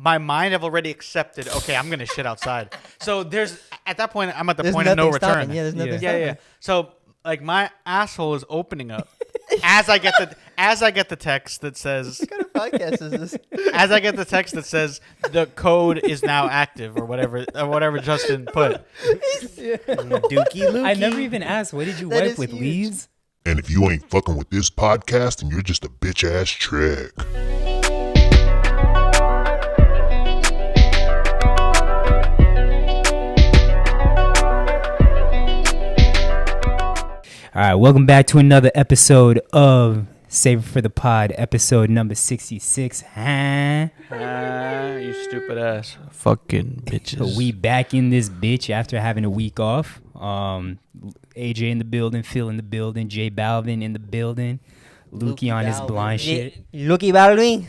my mind have already accepted, okay, I'm going to shit outside. So at that point, I'm at the point of no return. Yeah, there's nothing stopping. Yeah. So like my asshole is opening up as I get the text that says, What kind of podcast is this? as I get the text that says the code is now active or whatever Justin put. Dookie Lookie. I never even asked, what did you That wipe is with? huge. Leaves? And if you ain't fucking with this podcast, then you're just a bitch ass trick. All right, welcome back to another episode of Save It for the Pod, episode number 66. You stupid ass fucking bitches. We back in this bitch after having a week off. AJ in the building, Phil in the building, J Balvin in the building, Lukey on his blonde shit. Lukey Balvin.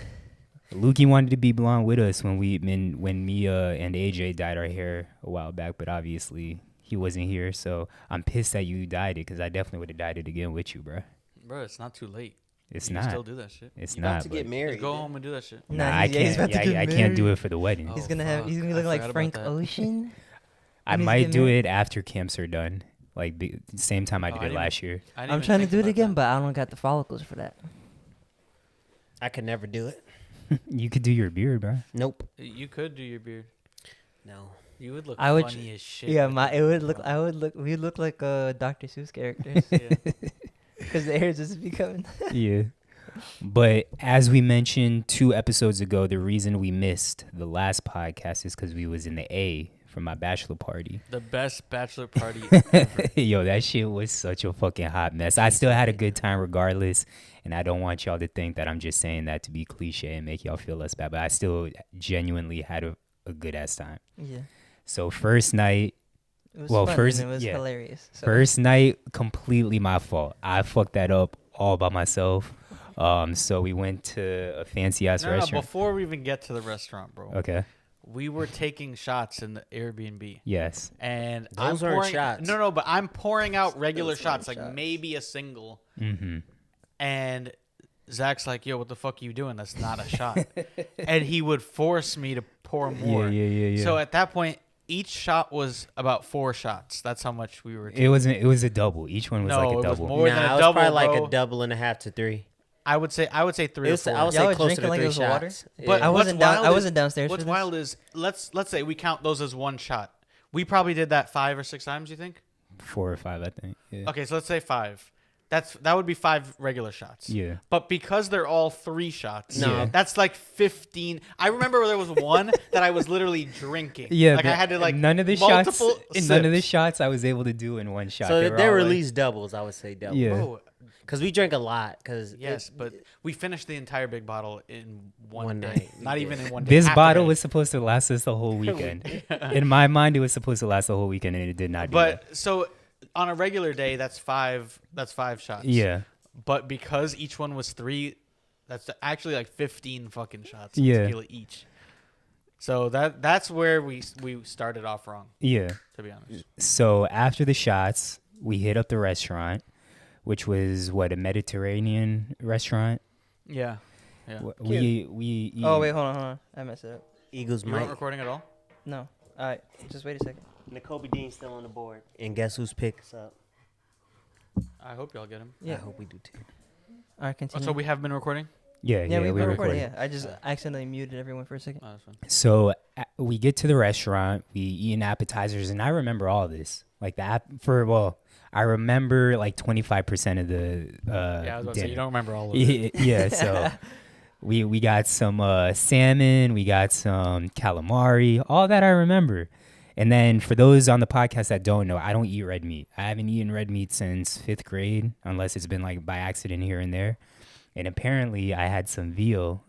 Lukey wanted to be blonde with us when me and AJ dyed our hair a while back, but obviously he wasn't here, so I'm pissed that you dyed it because I definitely would have dyed it again with you, bro. Bro, it's not too late. It's you not. Can still do that shit. It's You're not. about to get married. Just go home and do that shit. Nah, I can't. I can't do it for the wedding. Oh, He's gonna be looking like Frank Ocean. I when he's might getting do married. it after camps are done, like the same time I did it last year. I'm trying to do it again, but I don't got the follicles for that. I could never do it. You could do your beard, bro. Nope. You could do your beard. No. You would look I would funny as shit. Yeah, with we look like Dr. Seuss characters Yeah. because the hair just be coming. Yeah. But as we mentioned 2 episodes ago, the reason we missed the last podcast is because we was in the A for my bachelor party. The best bachelor party ever. Yo, that shit was such a fucking hot mess. I still had a good time regardless, and I don't want y'all to think that I'm just saying that to be cliche and make y'all feel less bad, but I still genuinely had a good ass time. Yeah. So first night, It was Well, fun first- and it was yeah. hilarious. So. First night, completely my fault. I fucked that up all by myself. So we went to a fancy ass No, restaurant. before we even get to the restaurant, bro. Okay. We were taking shots in the Airbnb. Yes. And Those I'm aren't pouring, shots. No, but I'm pouring out regular Those aren't shots, like shots. maybe a single. Mm-hmm. And Zach's like, yo, what the fuck are you doing? That's not a shot. And he would force me to pour more. Yeah. So at that point, each shot was about 4 shots. That's how much we were taking. It was a double. Each one was No, like a it was double. more than a Nah, it was double, probably like bro. a double and a half to 3. I would say 3 It or was, 4. I would Y'all say were closer to drinking like 3 it was water? shots. But Yeah. I what's wasn't wild I is- wasn't downstairs. What's for this. wild is let's say we count those as one shot. We probably did that 5 or 6 times. You think? 4 or 5, I think. Yeah. Okay, so let's say 5. That would be 5 regular shots. Yeah. But because they're all 3 shots, No. Yeah. that's like 15. I remember there was one that I was literally drinking. Yeah, like I had to like none of the multiple shots. None of the sips. shots I was able to do in one shot. So they all were at like- least doubles, I would say doubles. Yeah. Bro, Because we drank a lot. Cause yes, but we finished the entire big bottle in one One day. night. Not Yeah. even in one day. This half a bottle day. was supposed to last us the whole weekend. In my mind, it was supposed to last the whole weekend, and it did not. Do that. But so on a regular day, that's 5. That's 5 shots. Yeah. But because each one was 3, that's actually like 15 fucking shots of Yeah. tequila each. So that's where we started off wrong, Yeah. to be honest. So after the shots, we hit up the restaurant, which was a Mediterranean restaurant. Yeah. We Oh wait, hold on. I messed it up. Eagles You might. weren't recording at all? No. All right, just wait a second. Nicole Dean's still on the board. And guess who's picked us up? I hope y'all get him. Yeah. I hope we do too. All right, Oh, continue. so we have been recording? Yeah, we were recording. recorded. Yeah, I just accidentally muted everyone for a second. Oh, that's fine. So we get to the restaurant, we eat appetizers, and I remember all this. Like I remember like 25% of the Yeah, I was about to say, dinner. you don't remember all of it. Yeah, so we got some salmon, we got some calamari, all that I remember. And then for those on the podcast that don't know, I don't eat red meat. I haven't eaten red meat since 5th grade, unless it's been like by accident here and there. And apparently I had some veal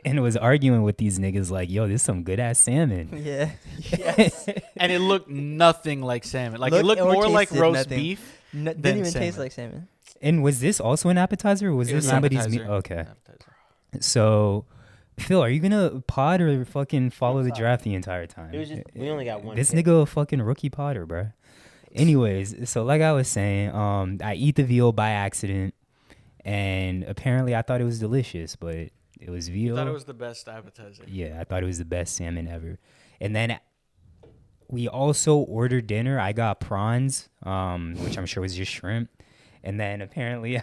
and was arguing with these niggas like, yo, this is some good ass salmon. Yeah. Yes. And it looked nothing like salmon. Like, it Looked looked or more like tasted roast nothing. beef. Didn't Then even taste salmon. like salmon. And was this also an appetizer or was It this was an somebody's meat? appetizer. Okay. Appetizer. So, Phil, are you going to pod or fucking follow the draft the entire time? It was just, we only got one. This pick. nigga a fucking rookie podder, bro. Anyways, so like I was saying, I eat the veal by accident, and apparently I thought it was delicious, but It was I veal. thought it was the best appetizer. Yeah, I thought it was the best salmon ever. And then we also ordered dinner. I got prawns, which I'm sure was just shrimp. And then apparently,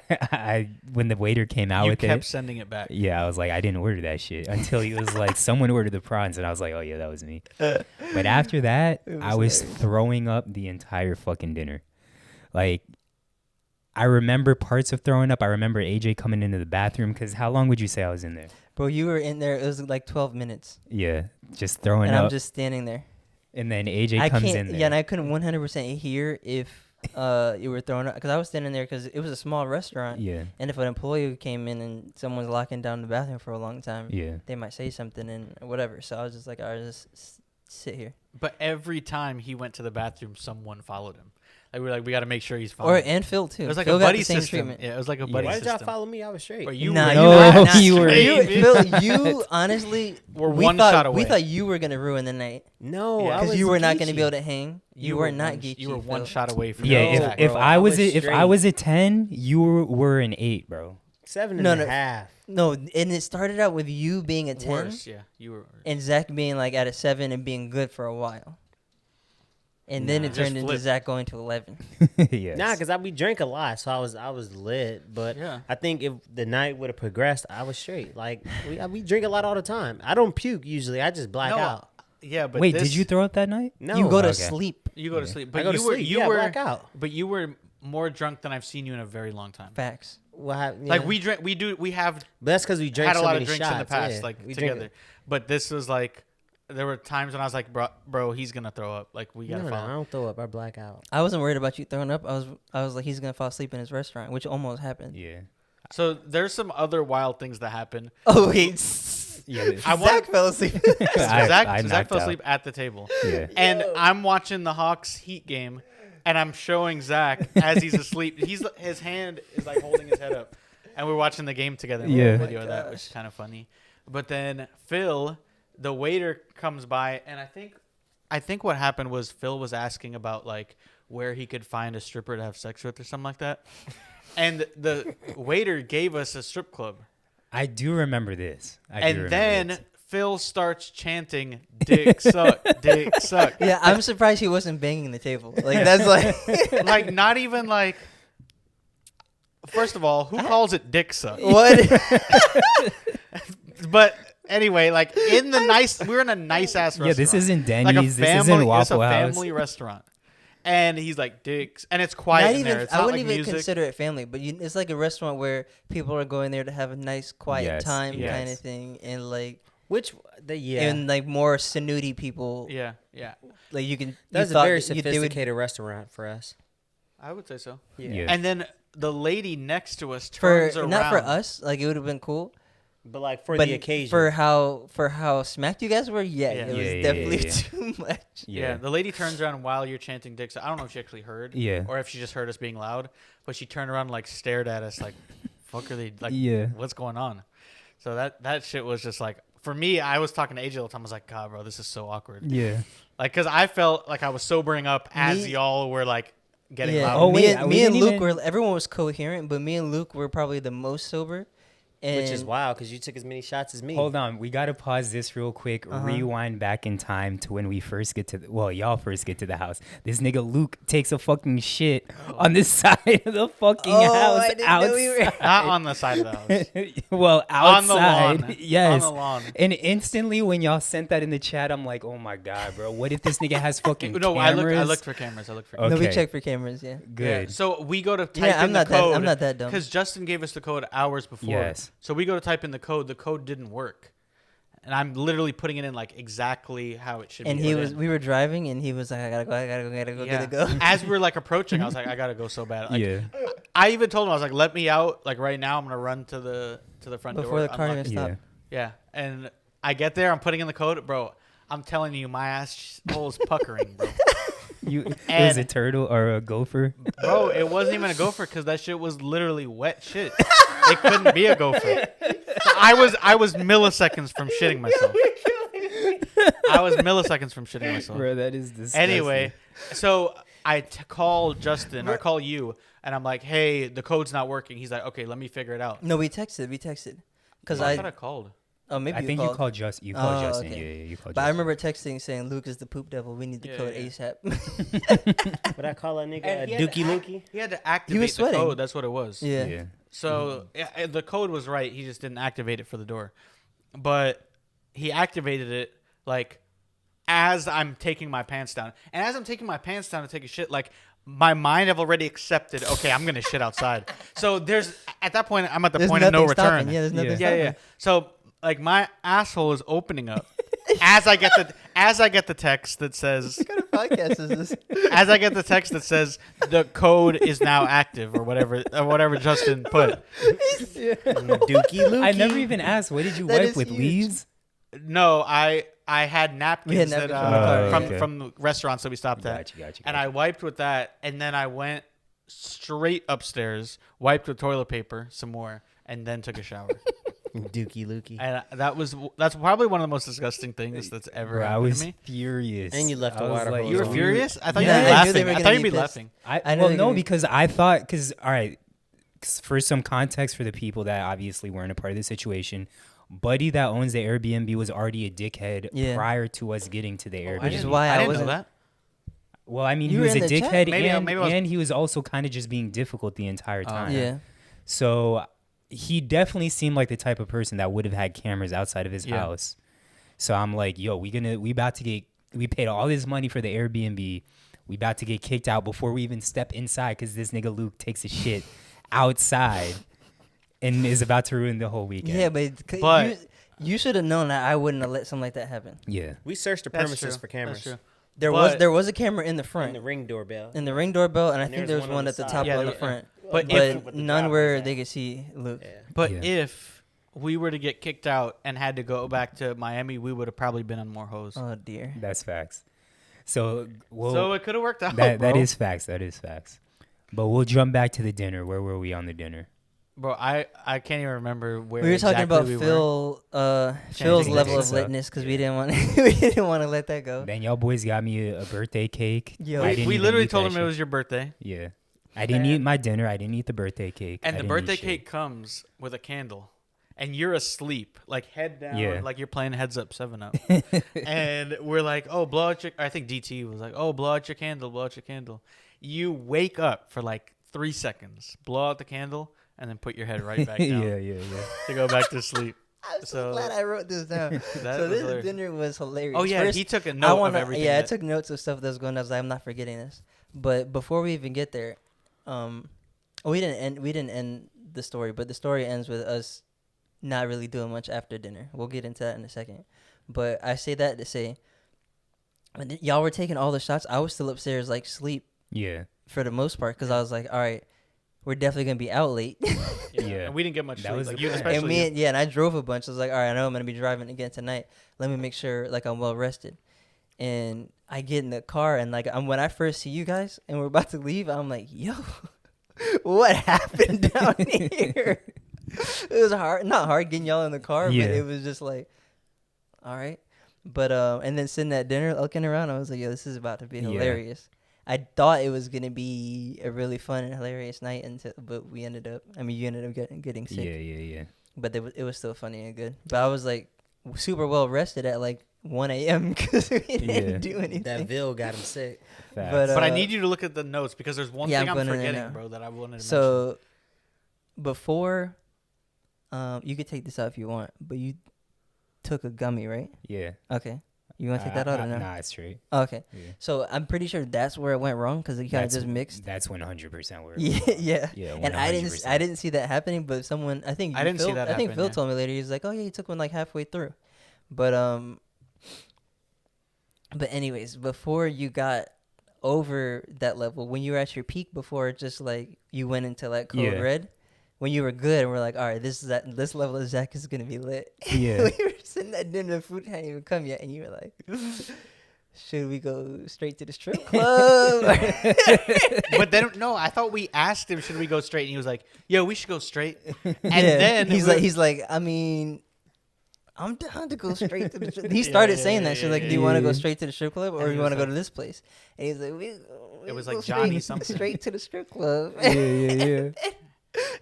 when the waiter came out You with kept it, sending it back. yeah, I was like, I didn't order that shit until he was like, someone ordered the prawns, and I was like, oh yeah, that was me. But after that, I was throwing up the entire fucking dinner. Like, I remember parts of throwing up. I remember AJ coming into the bathroom because how long would you say I was in there? Bro, you were in there. It was like 12 minutes, Yeah, just throwing and up. I'm just standing there. And then AJ I comes can't. in there. Yeah, and I couldn't 100% hear if you were throwing up because I was standing there because it was a small restaurant. Yeah, And if an employee came in and someone's locking down the bathroom for a long time, yeah. they might say something and whatever. So I was just like, all right, just sit here. But every time he went to the bathroom, someone followed him. Like we were like, we got to make sure he's fine. And Phil too. It was like Phil a got buddy the same system. treatment. Yeah, it was like a Yeah. buddy Why did y'all system. follow me? I was straight. But you Nah, were you not were- you were- straight, You, Phil, you honestly We're we one thought, shot away. We thought you were gonna ruin the night No, Yeah. I because was you were not gonna geeky. be able to hang. You were not geeky. You were one Phil. shot away from Yeah, No, Zach. if bro, I was I was if I was a 10, you were an 8, bro. 7 No, and a no. half. No, and it started out with you being a 10 worse. Yeah, you were. and Zach being like at a 7 and being good for a while. And then Nah. it turned Just into flip. Zach going to 11. Yes. Nah, because we drank a lot, so I was lit. But Yeah. I think if the night would have progressed, I was straight. Like we drink a lot all the time. I don't puke usually. I just black No, out. Yeah, but Wait, this, did you throw up that night? No, You go to Okay. sleep. You go to Yeah. sleep, I but go to you were sleep. you Yeah, were black out. but you were more drunk than I've seen you in a very long time. Facts. Well, Like we drink, we have But that's because we drank had a so lot many of drinks shots in the past, yeah. like We drink- together. But this was like, there were times when I was like, bro, he's gonna throw up. Like we gotta No, I follow. don't throw up. I black out. I wasn't worried about you throwing up. I was like, he's gonna fall asleep in his restaurant, which almost happened. Yeah. So there's some other wild things that happen. Oh wait, Yeah. I want Zach fell asleep. I Zach knocked fell out. asleep at the table, Yeah. and I'm watching the Hawks Heat game, and I'm showing Zach as he's asleep. His hand is like holding his head up, and we're watching the game together. And we have Yeah. a video of that, which is kind of funny. But then Phil, the waiter, comes by, and I think what happened was Phil was asking about like where he could find a stripper to have sex with or something like that, and the waiter gave us a strip club. I do remember this. And then Phil starts chanting, "Dick suck, dick suck." Yeah, I'm surprised he wasn't banging the table. Like that's like Like not even like. First of all, who calls it dick suck? what? But anyway, like in the nice, we're in a nice ass restaurant. Yeah, this isn't like a Denny's. This family. isn't It's a Waffle House. family restaurant, and he's like dicks, and it's quiet Not in even. there. It's I not wouldn't like even music. consider it family, but it's like a restaurant where people are going there to have a nice, quiet Yes, time, kind yes. of thing, and like Yeah. like more snooty people. Yeah, yeah, Like you can. That's you a very thought they would- sophisticated restaurant for us. I would say so. Yeah. And then the lady next to us for turns around. not for us. Like it would have been cool, But like for but the occasion. for how smacked you guys were, yeah, Yeah. it was Yeah, definitely yeah. too much. Yeah, the lady turns around while you're chanting dick suck. I don't know if she actually heard. Yeah. Or if she just heard us being loud, but she turned around and like stared at us like, "Fuck are they like? Yeah. What's going on?" So that shit was just like, for me, I was talking to AJ all the time. I was like, "God, bro, this is so awkward." Yeah. Like, cause I felt like I was sobering up as Me- y'all were like getting Yeah, loud. Oh, me wait, and, we me and didn't Luke even- were. Everyone was coherent, but me and Luke were probably the most sober. And which is wild because you took as many shots as me. Hold on, we gotta pause this real quick. Uh-huh. Rewind back in time to when we first get to y'all first get to the house. This nigga Luke takes a fucking shit on the side of the fucking Oh, house I didn't know we were- outside. Not on the side of the house. Well, On the outside, lawn. yes. On the lawn. And instantly, when y'all sent that in the chat, I'm like, "Oh my god, bro! What if this nigga has fucking No, cameras?" I looked for cameras. Okay. No, we checked for cameras. Yeah. Good. Yeah, so we go to type Yeah, in the code. I'm not that dumb. Because Justin gave us the code hours before. Yes. So we go to type in the code. The code didn't work. And I'm literally putting it in like exactly how it should And be. he put was. in. We were driving, and he was like, "I gotta go, Yeah. gotta go." As we were like approaching, I was like, I gotta go so bad. Like, Yeah. I even told him, I was like, let me out. Like right now, I'm gonna run to the front Before door. the car unlock even it. stopped. Yeah. Yeah. And I get there. I'm putting in the code, bro. I'm telling you, my ass hole is puckering, bro. It was And- a turtle or a gopher. Bro, it wasn't even a gopher because that shit was literally wet shit. It couldn't be a gopher. So I was milliseconds from shitting myself. I was milliseconds from shitting myself. Bro, that is disgusting. Anyway, so I call Justin, I call you, and I'm like, hey, the code's not working. He's like, okay, let me figure it out. No, we texted. Because I thought I called. Oh, maybe I think you called Justin. You called Justin. okay. Yeah, you called But I Justin. remember texting saying Luke is the poop devil. We need the code Yeah. ASAP. What I call a nigga And a he had dookie to lookie. He had to activate the sweating. code. That's what it was. yeah. So the code was right. He just didn't activate it for the door. But he activated it like as I'm taking my pants down. And as I'm taking my pants down to take a shit, like my mind have already accepted, okay, I'm going to shit outside. So at that point, I'm at the There's point of no nothing stopping. return. Yeah, there's nothing Yeah. stopping. So like my asshole is opening up as I get the text that says What kind of podcast is this? as I get the text that says the code is now active or whatever Justin put. Dookie lookie. I never even asked. What did you That wipe is with? huge. Leaves? No, I had napkins, napkins that from the car, from okay. from the restaurants that we stopped at, Gotcha. and I wiped with that, and then I went straight upstairs, wiped with toilet paper some more, and then took a shower. Dookie lookie. And that's probably one of the most disgusting things that's ever Bro, I happened was to me. furious. And you left I the was water like, hose You were on. furious? I thought Yeah, you'd be I knew they laughing. were I gonna thought you'd be be pissed. laughing. I know they're gonna be- because all right, for some context for the people that obviously weren't a part of the situation, Buddy that owns the Airbnb was already a dickhead Yeah. prior to us getting to the Airbnb. Which is why I didn't know wasn't- that. Well, I mean, You he were was a in the chat. dickhead, Maybe I and was- he was also kind of just being difficult the entire time. Yeah. So he definitely seemed like the type of person that would have had cameras outside of his Yeah. house. So I'm like, yo, we paid all this money for the Airbnb. We about to get kicked out before we even step inside because this nigga Luke takes a shit outside and is about to ruin the whole weekend. Yeah, But- you should have known that I wouldn't have let something like that happen. Yeah. We searched the That's premises true. for cameras. That's true. There But- was a camera in the front, And the ring doorbell. in the ring doorbell, and I And think there's there was one on one the at the side. top Yeah, on the there- front, But but the none driveway where side. they could see Luke. Yeah. But Yeah. if we were to get kicked out and had to go back to Miami, we would have probably been on more hoes. Oh dear. That's facts. So, So it could have worked out. that bro. is facts. That is facts. But we'll jump back to the dinner. Where were we on the dinner? Bro, I can't even remember where We were talking exactly about we were. Phil's Changing level of things up. litness because we didn't want we didn't want to let that go. Then y'all boys got me a birthday cake. Yo. I We, didn't we even literally eat told that him shit. it was your birthday. Yeah. I didn't eat my dinner. I didn't eat the birthday cake. And I the didn't eat birthday shit. cake comes with a candle. And you're asleep, like head down, Yeah. like you're playing Heads Up 7 Up. And we're like, oh, blow out your, I think DT was like, oh, blow out your candle, blow out your candle. You wake up for like 3 seconds, blow out the candle, and then put your head right back down yeah. to go back to sleep. I'm so So- glad I wrote this down. That So was this hilarious. dinner was hilarious. Oh, yeah, First, he took a I note wanna, of everything. Yeah, I that- took notes of stuff that was going on. I was like, I'm not forgetting this. But before we even get there, we didn't end the story, but the story ends with us not really doing much after dinner. We'll get into that in a second. But I say that to say, when y'all were taking all the shots, I was still upstairs like sleep Yeah. for the most part because I was like, all right, we're definitely gonna be out late. Yeah. And we didn't get much That sleep. was Like the you, plan. especially And and I drove a bunch. I was like, all right, I know I'm gonna be driving again tonight. Let me make sure like I'm well rested. And I get in the car and like when I first see you guys and we're about to leave, I'm like, yo, what happened down here? It was not hard getting y'all in the car, Yeah. but it was just like, all right. But and then sitting at dinner looking around, I was like, yo, this is about to be Yeah. hilarious. I thought it was gonna be a really fun and hilarious night, but you ended up getting sick. Yeah. But it was still funny and good. But I was like super well rested at like 1 a.m. because we didn't do anything. That Ville got him sick. Facts. But I Uh, need you to look at the notes because there's one yeah, thing I'm I'm going in there forgetting, now. bro, that I wanted to mention. So before, you could take this out if you want, but you took a gummy, right? Yeah. Okay. You want to take that out or no? Nah, it's straight. Okay. Yeah. So I'm pretty sure that's where it went wrong because you kind of That's- just mixed. That's 100% where. Yeah, yeah. Yeah. 100%. And I didn't see that happening, but someone I think I didn't see Phil, that I think happen, Phil yeah. told me later. He's like, "Oh yeah, you took one like halfway through," but anyways, before you got over that level, when you were at your peak, before just like you went into like code Yeah. red, when you were good, and we're like, "All right, this level of Zach is gonna be lit." Yeah. We were sitting at dinner, the food hadn't even come yet, and you were like. Should we go straight to the strip club? But then no, I thought we asked him, should we go straight? And he was like, yo, we should go straight. And Yeah. then he's like, I mean, I'm down to go straight to the strip. He started saying that shit, like, do you want to go straight to the strip club or And he you want to was go to this place? And he's like, we It was go like Johnny straight, something. straight to the strip club. yeah.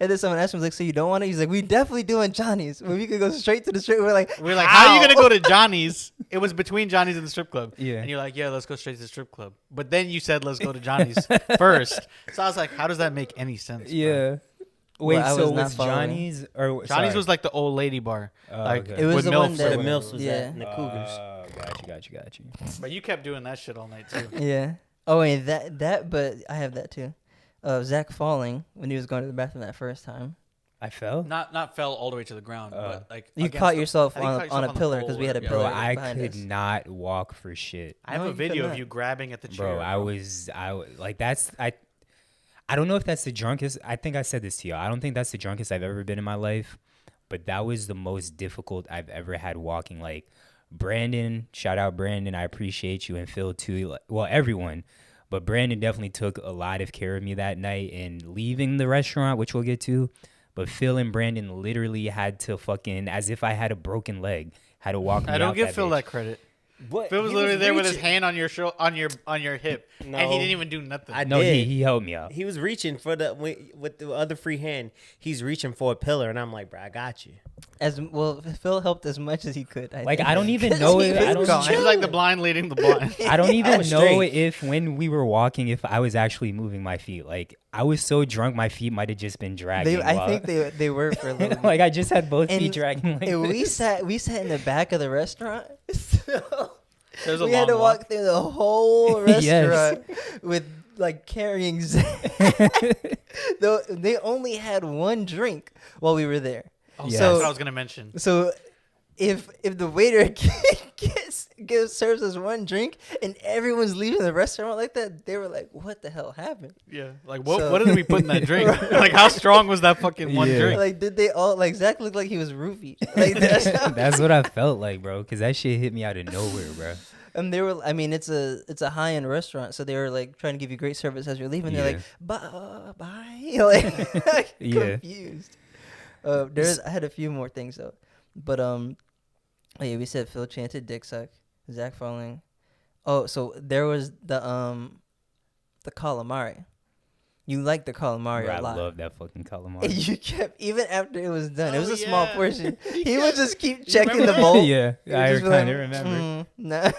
And then someone asked him, like, so you don't want it? He's like, we definitely doing Johnny's. When we could go straight to the strip. We're like, how are you gonna go to Johnny's? It was between Johnny's and the strip club. Yeah. And you're like, yeah, let's go straight to the strip club. But then you said let's go to Johnny's first. So I was like, how does that make any sense? Bro? Yeah. Wait, Well, I so was not was following. Johnny's or Johnny's was like the old lady bar. Like okay. It was with the MILFs one or that- The whatever. MILFs was Yeah. at and the Cougars. Got you. But you kept doing that shit all night too. yeah. Oh, wait, but I have that too. Zach falling when he was going to the bathroom that first time. I fell. Not fell all the way to the ground, but like You against caught the- yourself I think you on, caught yourself a pillar because we had a yeah. Bro, pillar I behind could us. not walk for shit. I have No, a you video could of not. you grabbing at the chair. Bro, like that's I don't know if that's the drunkest. I think I said this to you. I don't think that's the drunkest I've ever been in my life, but that was the most difficult I've ever had walking. Like Brandon, shout out Brandon, I appreciate you, and Phil too. Like, well, everyone, but Brandon definitely took a lot of care of me that night. And leaving the restaurant, which we'll get to, but Phil and Brandon literally had to fucking, as if I had a broken leg, had to walk me I don't out give that Phil bitch. that credit. What? Phil was He literally there with his reaching. hand on your on your hip, and he No. didn't even do nothing. I No, did. he helped me out. He was reaching for with the other free hand. He's reaching for a pillar, and I'm like, bro, I got you. As well, Phil helped as much as he could. Like, think. I don't even 'Cause know he it. was I don't- gone. He was like the blind leading the blind. I don't even was know straight. if when we were walking, if I was actually moving my feet. Like I was so drunk, my feet might have just been dragging. I think they were for a little bit. like I just had both And- feet dragging. Like And we this. sat in the back of the restaurant. So There's a we had long to walk through the whole Yes. restaurant with like carrying Zach. Though they only had one drink while we were there. Oh, Yes. that's what I was gonna mention. So if the waiter serves us one drink and everyone's leaving the restaurant like that, they were like, "What the hell happened?" Yeah, like what So- what did we put in that drink? Like how strong was that fucking one Yeah. drink? Like, did they all like Zach looked like he was roofied? Like That's what I felt like, bro. Because that shit hit me out of nowhere, bro. And they were, I mean, it's a high end restaurant, so they were like trying to give you great service as you're leaving. They're like, bye, like Yeah. confused. I had a few more things though, but oh yeah, we said Phil chanted "dick suck," Zach falling. Oh, so there was the calamari. You liked the calamari Bro, a I lot. love that fucking And calamari. you kept even after it was done. It was Oh, a small yeah. portion. He He would just keep You checking remember the that? bowl. yeah, He would I just be kind like, of remember. No.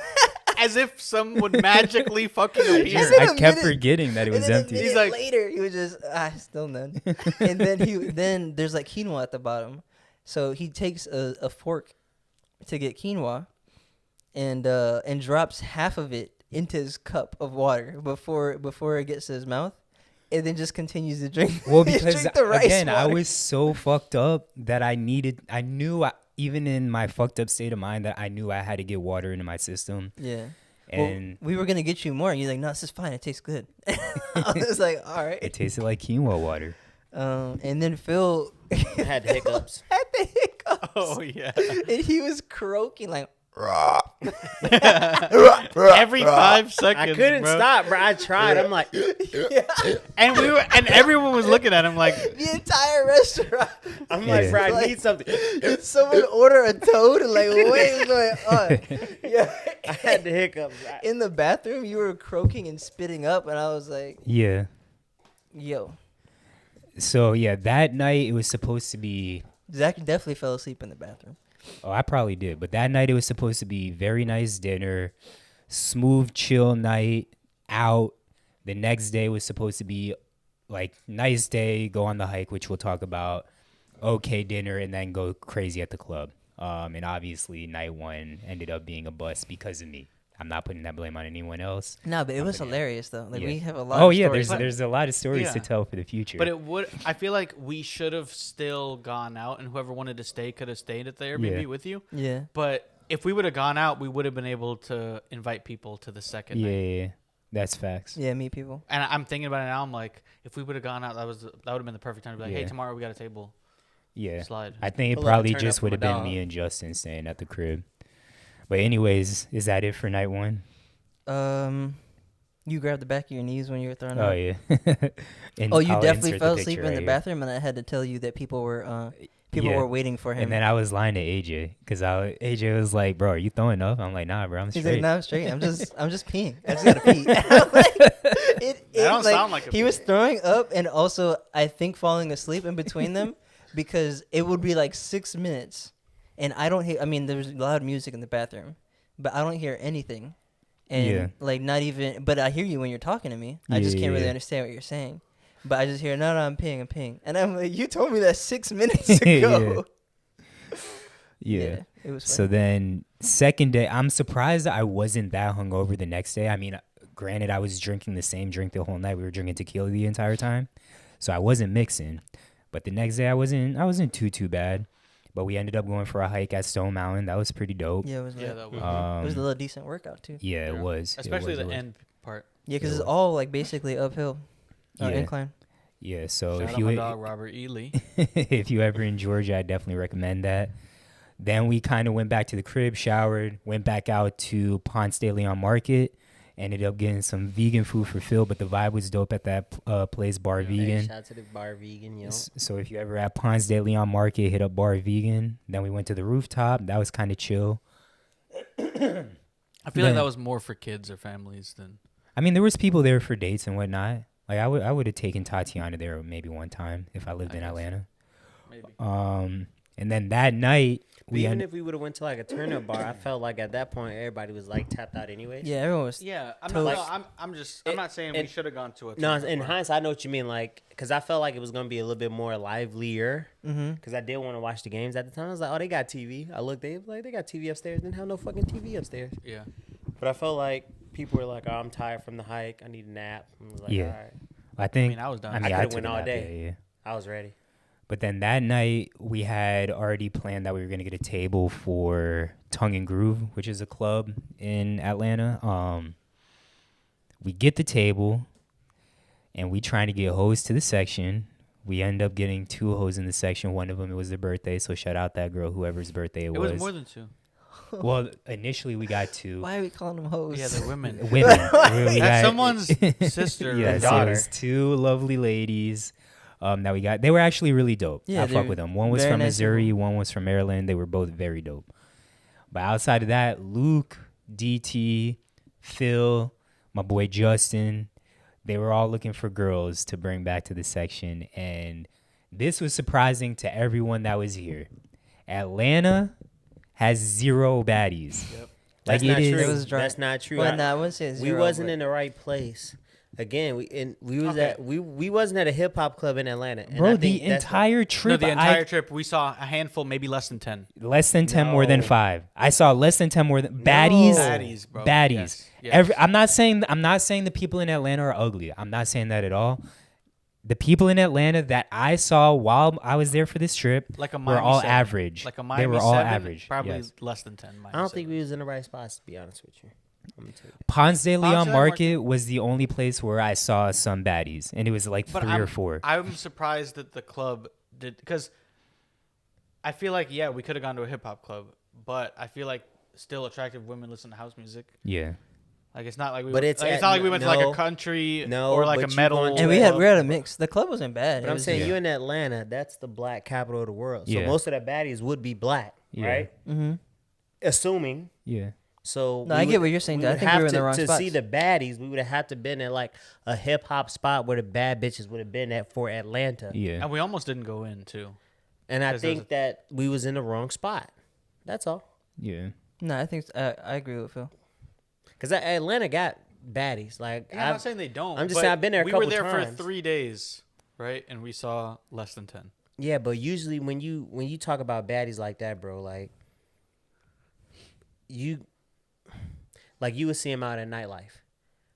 As if some would magically fucking appear. Just in I a kept minute. forgetting that it And was then empty. A He's minute like- later, he was just still none. And then there's like quinoa at the bottom, so he takes a fork to get quinoa, and drops half of it into his cup of water before it gets to his mouth, and then just continues to drink. Well, because drink the rice again, I water. was so fucked up that even in my fucked up state of mind, that I knew I had to get water into my system. Yeah. And Well, we were gonna get you more, and you're like, "No, this is fine. It tastes good." I was like, "All right." it tasted like quinoa water. And then Phil I had hiccups. had the hiccups. Oh yeah. And he was croaking like, Every 5 seconds. I couldn't bro. stop, bro. I tried. I'm like, And everyone was looking at him like, the entire restaurant. I'm like, Yeah. bro, I Like- need something. Did someone order a toad? Like, what's going on? Yeah. I had the hiccups. In the bathroom, you were croaking and spitting up, and I was like, Yeah. yo. So yeah, that night it was supposed to be. Zach definitely fell asleep in the bathroom. Oh, I probably did, but that night it was supposed to be very nice dinner, smooth, chill night out. The next day was supposed to be like nice day, go on the hike, which we'll talk about. Okay, dinner, and then go crazy at the club. And obviously, night one ended up being a bust because of me. I'm not putting that blame on anyone else. No, but it was Company. hilarious though. Like Yeah. we have a lot. Oh of yeah, stories. there's a lot of stories Yeah. to tell for the future. but it would. I feel like we should have still gone out, and whoever wanted to stay could have stayed at the Airbnb Yeah. with you. Yeah. But if we would have gone out, we would have been able to invite people to the second yeah, night. yeah, that's facts. Yeah, meet people. And I'm thinking about it now. I'm like, if we would have gone out, that would have been the perfect time to be like, hey, Yeah. tomorrow we got a table. Yeah, Slide. I think it Pull up and probably turn just up would have with my been me dog. and Justin staying at the crib. But anyways, is that it for night one? You grabbed the back of your knees when you were throwing Oh up. yeah. And Oh, you I'll definitely insert fell the asleep picture in the right here. bathroom, and I had to tell you that people were People Yeah. were waiting for him. And then I was lying to AJ because AJ was like, "Bro, are you throwing up?" I'm like, "Nah, bro, I'm He's straight." like, "No, I'm straight. I'm just peeing. I just gotta pee." I'm like, it don't sound like a he pee. was throwing up and also I think falling asleep in between them because it would be like 6 minutes, and I don't hear. I mean, there's loud music in the bathroom, but I don't hear anything, and Yeah. like not even. But I hear you when you're talking to me. I just can't really understand what you're saying. But I just hear, no, I'm peeing, and I'm like, you told me that 6 minutes ago. Yeah. It was So funny. then second day, I'm surprised that I wasn't that hungover the next day. I mean, granted, I was drinking the same drink the whole night. We were drinking tequila the entire time, so I wasn't mixing. But the next day, I wasn't too bad. But we ended up going for a hike at Stone Mountain. That was pretty dope. Yeah, it was. Yeah, Lit. that was. It was a little decent workout too. Yeah, it Yeah. was. Especially it the was. end part. Yeah, because It it's was. all like basically uphill, Yeah. incline. Yeah, so Shout if out you my dog Robert E. Lee. if you ever in Georgia, I definitely recommend that. Then we kind of went back to the crib, showered, went back out to Ponce de Leon Market, ended up getting some vegan food for Phil, but the vibe was dope at that place, Bar Hey, Vegan. shout out to the Bar Vegan, yo. So if you ever at Ponce de Leon Market, hit up Bar Vegan. Then we went to the rooftop. That was kind of chill. I feel like Then- that was more for kids or families than. I mean, there was people there for dates and whatnot. Like I would have taken Tatiana there maybe one time if I lived I in guess. Atlanta. Maybe. And then that night But even if we would have went to like a turn-up bar, I felt like at that point everybody was like tapped out anyways. Yeah, everyone was. Yeah, I'm Toast. not. No, I'm not saying we it- should have gone to a. No, turn-up in bar. hindsight, I know what you mean. Like, because I felt like it was gonna be a little bit more livelier. Mm-hmm. Because I did want to watch the games at the time. I was like, oh, they got TV. I looked, they got TV upstairs. Didn't have no fucking TV upstairs. Yeah. But I felt like people were like, oh, I'm tired from the hike. I need a nap. I was like, Yeah. all right. I think I was done. I could've took went a all nap, day. yeah. I was ready. But then that night, we had already planned that we were going to get a table for Tongue and Groove, which is a club in Atlanta. We get the table, and we trying to get hoes to the section. We end up getting 2 hoes in the section. One of them, it was their birthday, so shout out that girl, whoever's birthday It was more than 2. Well, initially, we got 2 Why are we calling them hoes? Yeah, they're women. women. We That's got- someone's sister. Yeah, or so it daughter. was 2 lovely ladies that we got. They were actually really dope. Yeah, I they fuck were with them. One was very from nice Missouri, people. one was from Maryland. They were both very dope. But outside of that, Luke, DT, Phil, my boy Justin, they were all looking for girls to bring back to the section. And this was surprising to everyone that was here. Atlanta has 0 baddies. Yep. That's Like not it is. true. It was dry. That's not true. Well, no, I wouldn't say it's we zero, wasn't but- in the right place. Again, we was Okay. at we wasn't at a hip hop club in Atlanta. And I Bro, the think that's- entire trip, No, the entire trip we saw a handful, maybe less than 10. less than 10 more than No. 5. I saw less than 10 more than baddies. Baddies, bro. Baddies. Yes, yes. I'm not saying the people in Atlanta are ugly. I'm not saying that at all. The people in Atlanta that I saw while I was there for this trip Like a were Miami all 7. average. Like a They Miami were all 7, average. Probably yes. less than 10. I don't think we was in the right spots, to be honest with you. I'm gonna tell you. Ponce de Ponce Leon de Market was the only place where I saw some baddies, and it was like But 3 or 4. I'm surprised that the club did, because I feel like, yeah, we could have gone to a hip hop club, but I feel like still attractive women listen to house music. Yeah. Like it's not like we. But went, it's like, at- it's not like we went to like no, a country no, or like but a you metal. going to And a we club. had a mix. The club wasn't bad. But It I'm was saying just- you in Atlanta, that's the black capital of the world. So Yeah. most of the baddies would be black, Yeah. right? Mhm. Assuming. Yeah. So No, we I get would- what you're saying. we I would think we have were in the to- wrong to spots. see the baddies. We would have had to been at like a hip hop spot where the bad bitches would have been at for Atlanta. Yeah. And we almost didn't go in too. And I 'Cause there was think that we was in the wrong spot. That's all. Yeah. No, I think I agree with Phil. Because Atlanta got baddies. Like Yeah, I'm not saying they don't. I'm just but saying I've been there a we couple were there times. for 3 days, right? And we saw less than 10. yeah, but usually when you talk about baddies like that, bro, like you would see them out at nightlife.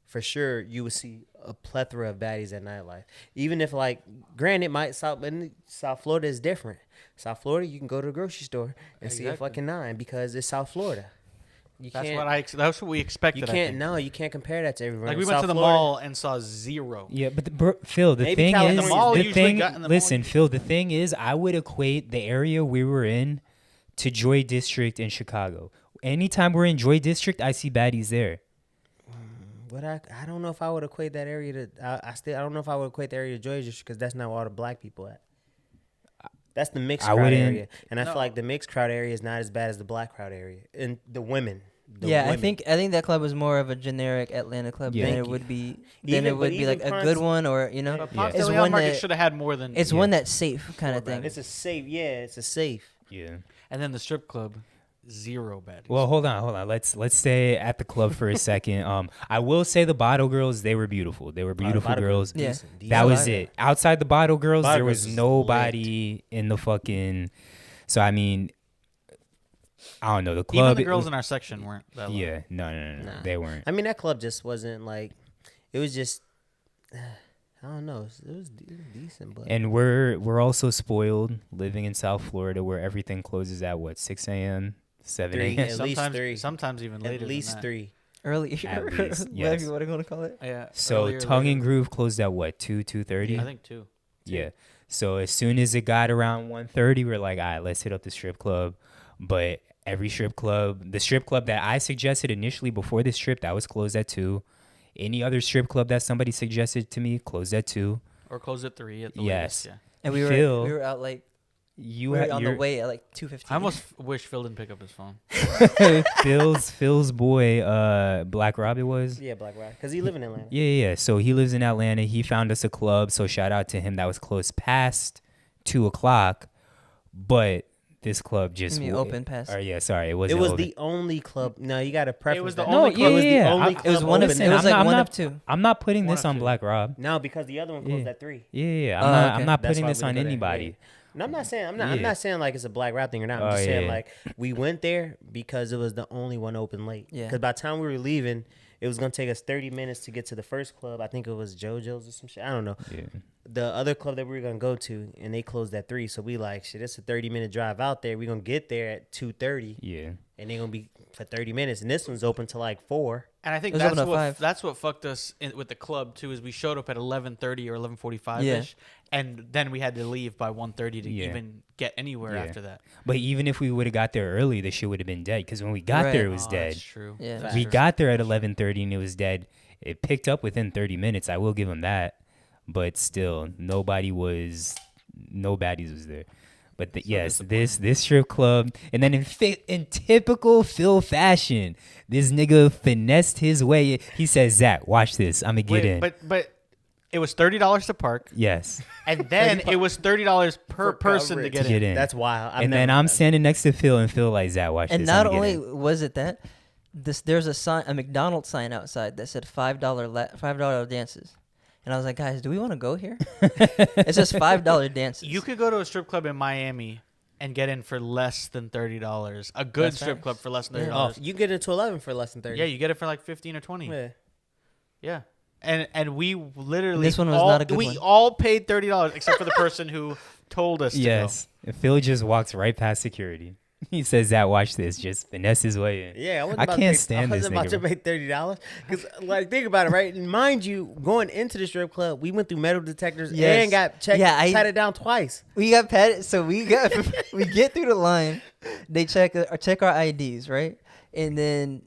For sure, you would see a plethora of baddies at nightlife. Even if, like, granted, South Florida is different. South Florida, you can go to the grocery store and see a Exactly. fucking 9 because it's South Florida. You That's can't. That's what we expected. You I can't. think. No, you can't compare that to everywhere. Like in we went South to the Florida. mall and saw 0. Yeah, but Phil, the Maybe thing California- is, The mall the usually thing. got in the mall Listen, you- Phil, the thing is, I would equate the area we were in to Joy District in Chicago. Anytime we're in Joy District, I see baddies there. But I don't know if I would equate that area to. I don't know if I would equate the area to Joy District because that's not where all the black people at. That's the mixed I crowd wouldn't- area, and I feel like the mixed crowd area is not as bad as the black crowd area. And the women. I think that club was more of a generic Atlanta club Yeah. than Thank it you. would be Even like a Ponce- good one, or you know, But Yeah. Ponce It's de Leon one Market that- should have had more than. it's one that's safe kind of thing. It's a safe. Yeah, it's a safe. Yeah. And then the strip club, zero baddies. Well, hold on. Let's stay at the club for a second. I will say the Bottle Girls, they were beautiful. They were beautiful Bottle girls. Yeah. Decent. That was Yeah. it. Outside the Bottle Girls, Bottle there was Girls is nobody in the fucking. So I mean, I don't know the Even club. the girls in our section weren't that low. Yeah, no, Nah. they weren't. I mean, that club just wasn't like. It was just. I don't know. It was decent, but And we're also spoiled living in South Florida, where everything closes at what 6 a.m., 7 3 a.m. At least Sometimes, 3. sometimes even later. at than least that. 3. Early, At least, whatever yes. you want to call it. Yeah. So earlier, Tongue and later. Groove closed at what 2:30. I think 2. Yeah. So as soon as it got around 1:30, we're like, all right, let's hit up the strip club. But every strip club, the strip club that I suggested initially before this trip, that was closed at 2. Any other strip club that somebody suggested to me closed at 2. Or close at 3 at the Yes. latest. Yeah. And we Phil, were out like You we were had on the way at like 2:15. I almost wish Phil didn't pick up his phone. Phil's boy, Black Rob it was. Yeah, Black Rock, because he live in Atlanta. Yeah. So he lives in Atlanta. He found us a club. So shout out to him. That was closed past 2:00, but this club just open past. Or yeah, sorry, it It wasn't was open. the only club. No, you got to preface. was the that. only club. It was the yeah, only I- club. It was one of. open. It was like I'm one not- of 2. I'm not putting One this of on two. Black Rob. No, because the other one closed Yeah. at 3. Yeah, Oh, I'm okay. not That's putting why this we on go there. anybody. Yeah. And I'm not saying I'm Yeah. not saying like it's a Black Rock thing or not. I'm Oh, just saying yeah. like we went there because it was the only one open late. Yeah. Because by the time we were leaving, it was gonna take us 30 minutes to get to the first club. I think it was JoJo's or some shit. I don't know. Yeah. The other club that we were gonna go to, and they closed at 3. So we like, shit, it's a 30-minute drive out there. We gonna get there at 2:30, Yeah. and they gonna be for 30 minutes. And this one's open till like 4. And I think It was that's open at what 5. that's what fucked us with the club too. Is we showed up at 11:30 or 11:45 Yeah. ish, and then we had to leave by 1:30 to Yeah. even get anywhere Yeah. after that. But even if we would have got there early, the shit would have been dead. Because when we got Right. there, it was Oh, dead. That's true. Yeah. That's We true. got there at 11:30 and it was dead. It picked up within 30 minutes. I will give him that. But still, no baddies was there. But yes, this strip club, and then in typical Phil fashion, this nigga finessed his way. He says, "Zach, watch this. I'm gonna get in." But it was $30 to park, Yes, and then it was $30 per For person to coverage. get to get in. in. That's wild. and then I'm standing next to Phil, and Phil like, "Zach, watch And this." not I'm gonna get only in." was it that, there's a McDonald's sign outside that said $5 dances, and I was like, guys, do we want to go here? It says $5 dances. You could go to a strip club in Miami and get in for less than $30. A good That's strip facts. club for less than Yeah. $30. you get into 11 for less than 30. Yeah, you get it for like 15 or 20. Yeah. Yeah. And we literally This one was all, not a good we one. all paid $30 except for the person who told us to Yes, and Phil just walks right past security. He says, "Zach, watch this. Just finesse his way in." Yeah, I can't stand I this wasn't about to nigga. pay $30 because, like, think about it, right? And mind you, going into the strip club, we went through metal detectors Yes. and got checked, Yeah, patted down twice. We got patted, so we get through the line. They check our IDs, right? And then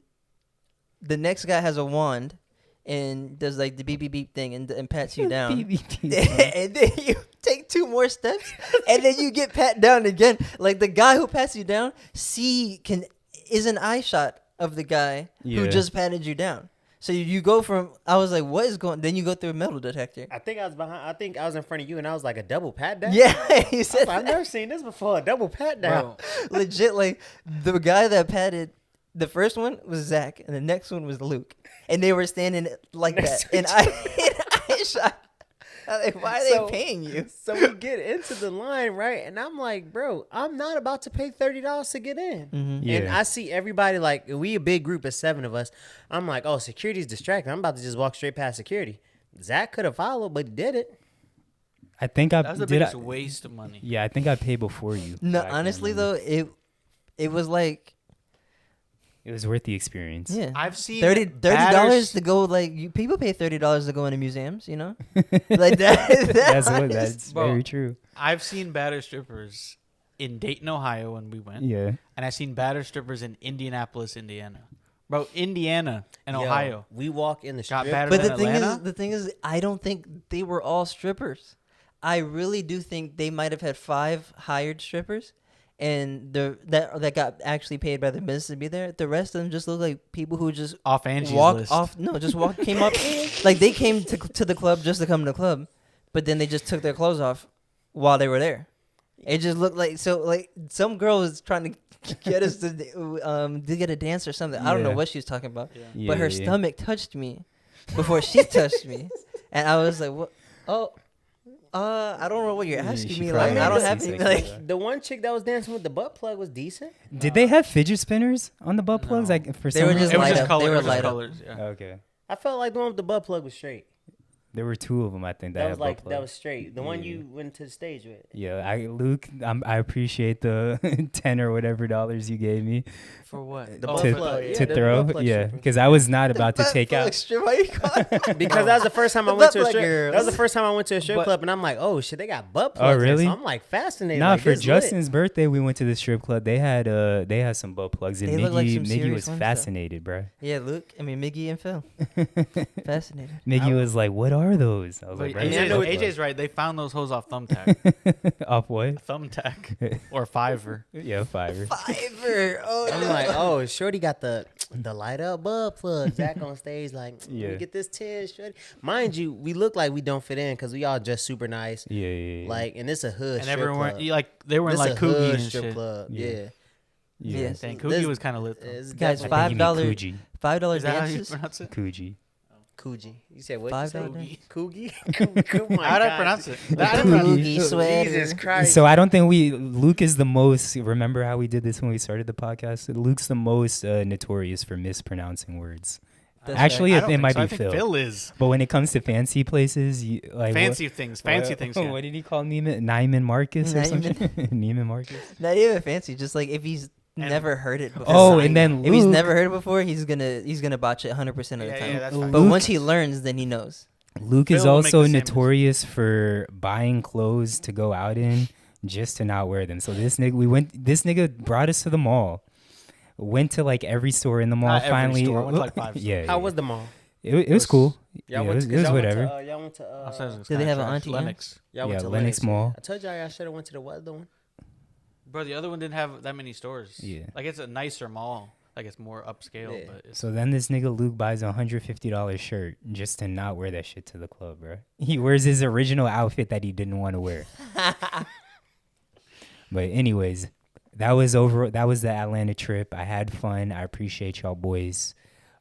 the next guy has a wand and does like the beep beep beep thing and pats you down. And then you take 2 more steps and then you get pat down again. Like the guy who pats you down is an eye shot of the guy who Yeah. just patted you down. So you go from, I was like, what is going, then you go through a metal detector. I think I was behind. I think I was in front of you, and I was like a double pat down. Yeah, he I was said like, I've never seen this before. A double pat down. Bro, legit, like the guy that patted the first one was Zach and the next one was Luke, and they were standing like Next that, and I shot. I was like, why are So- they paying you? So we get into the line, right? And I'm like, bro, I'm not about to pay $30 to get in. Mm-hmm. Yeah. And I see everybody, like, we a big group of 7 of us. I'm like, oh, security's distracting. I'm about to just walk straight past security. Zach could have followed, but he did it. I think I that was the did. biggest waste of money. Yeah, I think I paid before you. No, So I can't honestly remember. though, it was like It was worth the experience. yeah, I've seen $30 batters- to go. Like people pay $30 to go into museums, you know, like that. That's Bro. very true. I've seen batter strippers in Dayton, Ohio when we went. Yeah. And I've seen batter strippers in Indianapolis, Indiana. Bro, Indiana and Yo, Ohio. We walk in the Got strip. battered But in the Atlanta. thing is, I don't think they were all strippers. I really do think they might have had 5 hired strippers, and that got actually paid by the business to be there. The rest of them just look like people who just Off Angie's walked list. off. No, just came up like they came to the club just to come to the club, but then they just took their clothes off while they were there. It just looked like some girl was trying to get us to get a dance or something. I don't know Yeah. what she was talking about, Yeah. but her stomach touched me before she touched me, and I was like, "What? Oh, I don't know what you're Yeah, asking she me. probably Like, I had don't a have any C-section, like." bro. The one chick that was dancing with the butt plug was decent. Did they have fidget spinners on the butt plugs? No. Like for They some were reason? just It was light just up. colors. They were It was just light up. colors. Yeah. Okay. I felt like the one with the butt plug was straight. There were 2 of them, I think. That That was had like butt that plugs. was straight. The one Yeah. you went to the stage with. Yeah, Luke, I appreciate the $10 or whatever you gave me For what? The Oh, butt to, plug. Yeah, to the throw. butt plug Yeah, strippers. because I was not about to Butt take plug out. strip, why you call it? Because that was the first time I The went to a butt plug strip. girls. That was the first time I went to a strip But- club, and I'm like, oh shit, they got butt plugs. there. really? So I'm like fascinated. Nah, like, for this lit. Justin's birthday, we went to the strip club. They had some butt plugs, and They look like some Miggy serious was ones, though. fascinated, bro. Yeah, Luke. I mean, Miggy and Phil. Fascinated. Miggy was like, "What are those?" I was Wait, like, I know it- AJ's right. They found those hoes off Thumbtack. "Off what?" Thumbtack or Fiverr. Yeah, Fiverr. Fiverr. Oh I'm no. like, oh, Shorty got the light up butt plug. Zach on stage, like, Yeah. yeah. Get this 10, Shorty. Mind you, we look like we don't fit in because we all just super nice. Yeah. Like, and it's a hood And strip everyone club. like they were in This like a hood Coogie and strip shit. club. Yeah. Yeah. Yes. Dang, This- Coogie was kind of lit though. It's Guys, definitely $5 Coogee. $5 Is that how you dances. pronounce it? Coogee. Coogie. You said what? $5 Coogie. Coogie. Oh my How'd I God. pronounce it? I didn't pronounce it. Coogie sweater. Jesus Christ. So I don't think Luke is the most. Remember how we did this when we started the podcast? Luke's the most notorious for mispronouncing words. That's Actually, I it don't think might so. I be think Phil. Phil is But when it comes to fancy places, like fancy things. Fancy what, things. Yeah. What did he call Neiman Marcus or something? Neiman Marcus. Not even fancy. Just like if he's And- never heard it before. Oh, and then if he's Luke- never heard it before, he's gonna botch it 100% of the Yeah, time. yeah, that's Luke- fine. But once he learns, then he knows. Luke is Phil will make also the same mistake. notorious for buying clothes to go out in just to not wear them. So this nigga brought us to the mall. Went to like every store in the mall. Not every finally, store. I went to, like, 5 yeah. How yeah. was the mall? It was cool. Yeah, Y'all it went was, to, it was y'all went whatever. to, y'all went to, I said it was Do they kinda have an trash. Auntie Anne's? Lennox? y'all went Yeah, to Lennox Mall. I told y'all I should have went to the other one. Bro, the other one didn't have that many stores. Yeah. Like it's a nicer mall. Like it's more upscale, Yeah. but it's So then this nigga Luke buys a $150 shirt just to not wear that shit to the club, bro. He wears his original outfit that he didn't want to wear. But anyways, that was the Atlanta trip. I had fun. I appreciate y'all boys.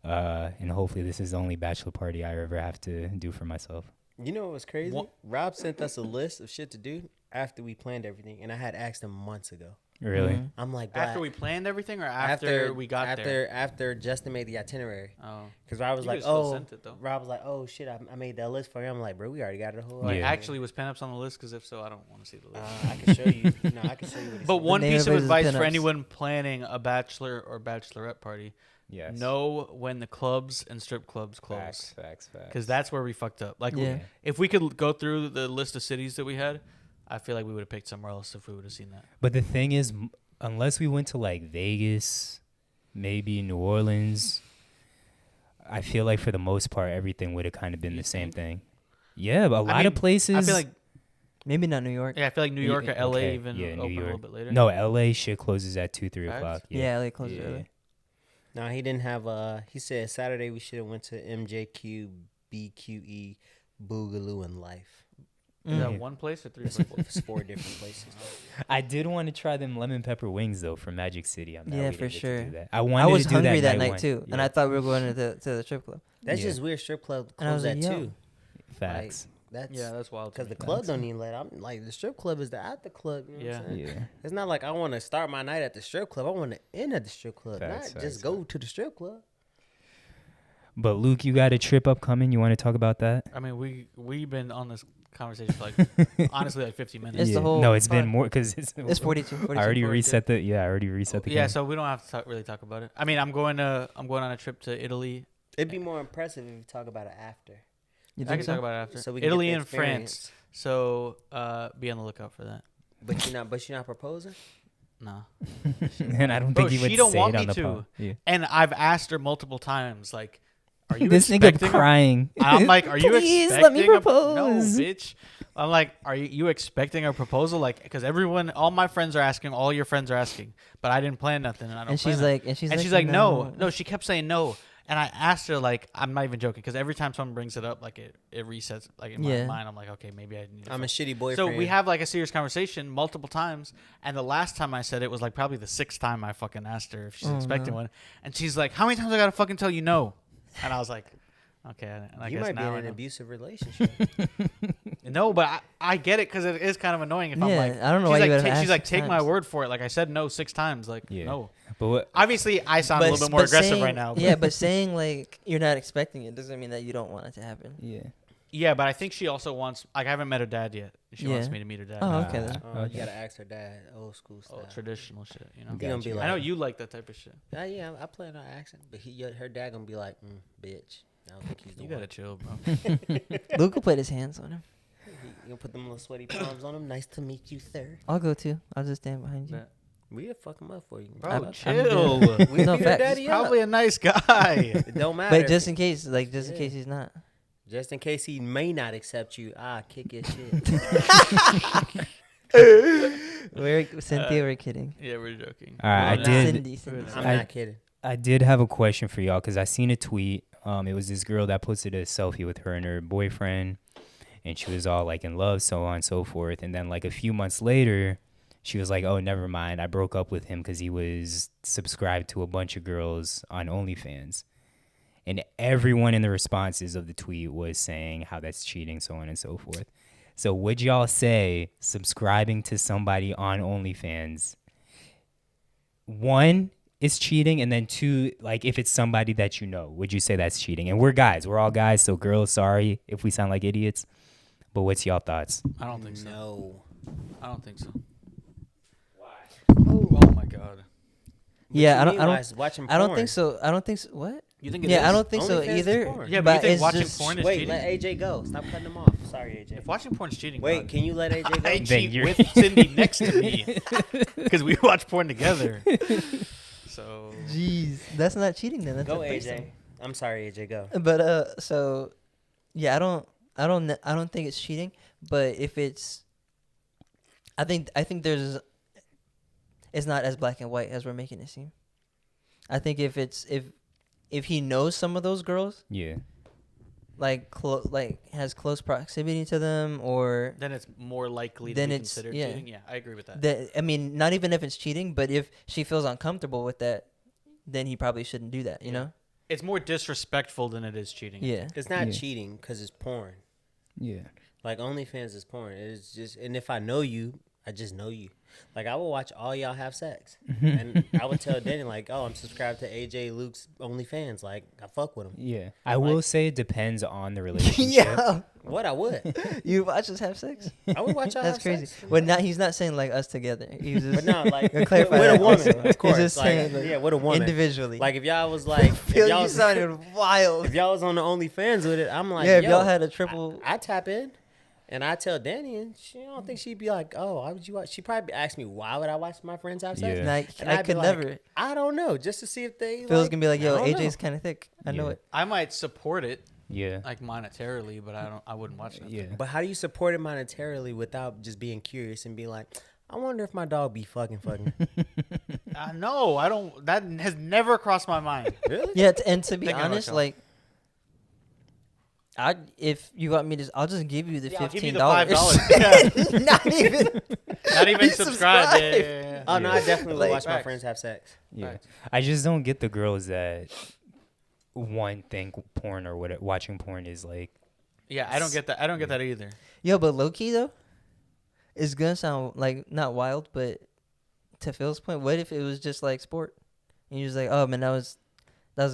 And hopefully this is the only bachelor party I ever have to do for myself. You know what was crazy? What? Rob sent us a list of shit to do after we planned everything, and I had asked him months ago. Really? Mhm. I'm like, after "Bruh, we planned everything or after we got there. After Justin made the itinerary, Oh, because Rob was You like, could've still oh, sent it, though. Rob was like, oh shit, I made that list for you. I'm like, bro, we already got it. The whole like Yeah. actually was Pinups on the list? Because if so, I don't want to see the list. I can show you. No, I can show you. What he But sent. one name piece of of it is advice for Pinups. anyone planning a bachelor or bachelorette party: Yes. know when the clubs and strip clubs close, Facts. because that's where we fucked up. Like, Yeah. if we could go through the list of cities that we had, I feel like we would have picked somewhere else if we would have seen that. But the thing is, unless we went to like Vegas, maybe New Orleans, I feel like for the most part, everything would have kind of been You the same think? thing. Yeah, but a lot of mean, places. I feel like Maybe not New York. I feel like New York or LA okay, even yeah, New open a York. little bit later. No, LA shit closes at 2-3 Facts? o'clock. Yeah, they closed Yeah. early. No, he didn't have. He said Saturday we should have went to MJQ, BQE, Boogaloo, and Life. Is that Mm. one place or three It's places? it's 4 different places. I did want to try them lemon pepper wings though from Magic City. I'm Yeah, we for didn't get to sure. do that. I wanted I was to do hungry that night night one. too, and Yeah. I thought we were going to the strip club. That's Yeah. just weird. Strip club And I was closed like, that yo. too. Facts. That's Yeah, that's wild. to because me. the club don't even let. I'm like the strip club is the after club. You know Yeah. what I'm saying? Yeah. It's not like I want to start my night at the strip club. I want to end at the strip club, Facts, not facts, just go to the strip club. But Luke, you got a trip upcoming. You want to talk about that? I mean, we've been on this conversation for like honestly like 50 minutes. It's the whole- No, it's been Fine. more because it's. It's 42. 42. I already 42. reset the. Yeah, I already reset the. Yeah, game. so we don't have to really talk about it. I mean, I'm going on a trip to Italy. It'd be more impressive if you talk about it after. You I think can so? talk about it after. So we can Italy get the and France. So be on the lookout for that. But you're not proposing. No. And I don't Bro, think he would she don't say want it me on the to. pod. Yeah. And I've asked her multiple times, like, are you This nigga expecting crying. I'm like, are you Please expecting let me no, propose. bitch. I'm like, are you expecting a proposal? Like, because all my friends are asking, all your friends are asking, but I didn't plan nothing, and I don't. And she's plan it. like, and she's like, no. She kept saying no, and I asked her, like, I'm not even joking, because every time someone brings it up, like it resets, like in my mind, I'm like, okay, maybe I need. I'm a shitty boyfriend. So we have like a serious conversation multiple times, and the last time I said it was like probably the 6th time I fucking asked her if she's expecting one, and she's like, how many times I gotta fucking tell you no? And I was like, okay, I you guess might be now in I an know. abusive relationship. No, but I get it because it is kind of annoying if I'm Yeah, like, I don't know she's why you like, would have she's asked like, 6 take my times. word for it. Like I said no 6 times. Like Yeah. no. But what? Obviously, I sound a little bit more aggressive right now. But But saying like you're not expecting it doesn't mean that you don't want it to happen. Yeah. yeah, but I think she also wants. Like I haven't met her dad yet. She wants Yeah. me to meet her dad. Oh, okay then. Oh, Okay. you gotta ask her dad, old school Oh, style. traditional shit. You know. He gonna be like, I know you like that type of shit. Yeah, I plan on asking, but her dad gonna be like, bitch. I don't think he's the You one. gotta chill, bro. Luke will put his hands on him. You gonna put them little sweaty palms on him? Nice to meet you, sir. I'll go too. I'll just stand behind you. Bet. We'll fuck him up for you. Bro, I'm chill. good. We No beat her facts. daddy He's up. probably a nice guy. It don't matter. But just in case, in case he's not. Just in case he may not accept you, kick his shit. Cynthia, we're kidding. Yeah, we're joking. All right, I Well, did. Cindy. I'm I- not kidding. I did have a question for y'all because I seen a tweet. It was this girl that posted a selfie with her and her boyfriend, and she was all like in love, so on and so forth. And then like a few months later, she was like, "Oh, never mind. I broke up with him because he was subscribed to a bunch of girls on OnlyFans." And everyone in the responses of the tweet was saying how that's cheating, so on and so forth. So would y'all say subscribing to somebody on OnlyFans, one, is cheating, and then two, like if it's somebody that you know, would you say that's cheating? And we're guys, we're all guys, so girls, sorry if we sound like idiots, but what's y'all thoughts? I don't think so. No. I don't think so. Why? Oh my god. Yeah, I What you don't. mean by watching I don't porn? think so. I don't think so. What? You think it Yeah, I is? don't think so OnlyFans is either. porn. Yeah, but you think it's watching just- porn is Wait, cheating? let AJ go. Stop cutting him off. Sorry, AJ. If watching porn is cheating, Wait, God, can you let AJ go? I Then cheat you're- with Cindy next to me because we watch porn together. So Jeez, that's not cheating then. That's Go, a AJ. threesome. I'm sorry, AJ. Go. But so yeah, I don't think it's cheating. But if it's, I think it's not as black and white as we're making it seem. I think if he knows some of those girls, Yeah. like has close proximity to them, or then it's more likely to Then be it's- considered yeah. cheating. Yeah, I agree with that. that, I mean, not even if it's cheating, but if she feels uncomfortable with that, then he probably shouldn't do that. You Yeah. know? It's more disrespectful than it is cheating. Yeah. It's not Yeah. cheating because it's porn. Yeah. Like OnlyFans is porn. It's just, and if I know you, I just know you. Like I will watch all y'all have sex, and I would tell Danny like, "Oh, I'm subscribed to AJ Luke's OnlyFans. Like I fuck with him." Yeah. I will say it depends on the relationship. Yeah. What I would, You watch us have sex? I would watch y'all. That's have crazy. sex. Well, he's not saying like us together. He's just But no, like You'll with clarify a that woman, also. of He's course. just Like, saying, like, yeah, with a woman. individually. Like if y'all was like, if Phil, y'all you was, sounded wild. if y'all was on the OnlyFans with it, I'm like, Yeah, if yo, y'all had a triple. I tap in, and I tell Danny, and I don't think she'd be like, "Oh, why would you watch?" She'd probably ask me, "Why would I watch my friends have sex?" Yeah. Like, And I I'd be could like, never. I don't know, just to see if they. Phil's like, gonna be like, "Yo, I don't AJ's know. kind of thick. I know Yeah. it." I might support it, Yeah. like monetarily, but I wouldn't watch it. Yeah. But how do you support it monetarily without just being curious and be like, I wonder if my dog be fucking? No, I don't. That has never crossed my mind. Really? Yeah, and to be Thinking about honest, y'all. like, if you want me to, I'll just give you the Yeah, I'll give you $15. the $5. Yeah. Not even. Not even Be subscribed. Yeah, yeah, yeah. Oh no, I definitely would Like, watch my facts. friends have sex. Yeah. I just don't get the girls that one think porn or what watching porn is like. Yeah, I don't get that. I don't get that either. Yo, but low key though, it's gonna sound like not wild, but to Phil's point, what if it was just like sport, and you're just like, oh man, that was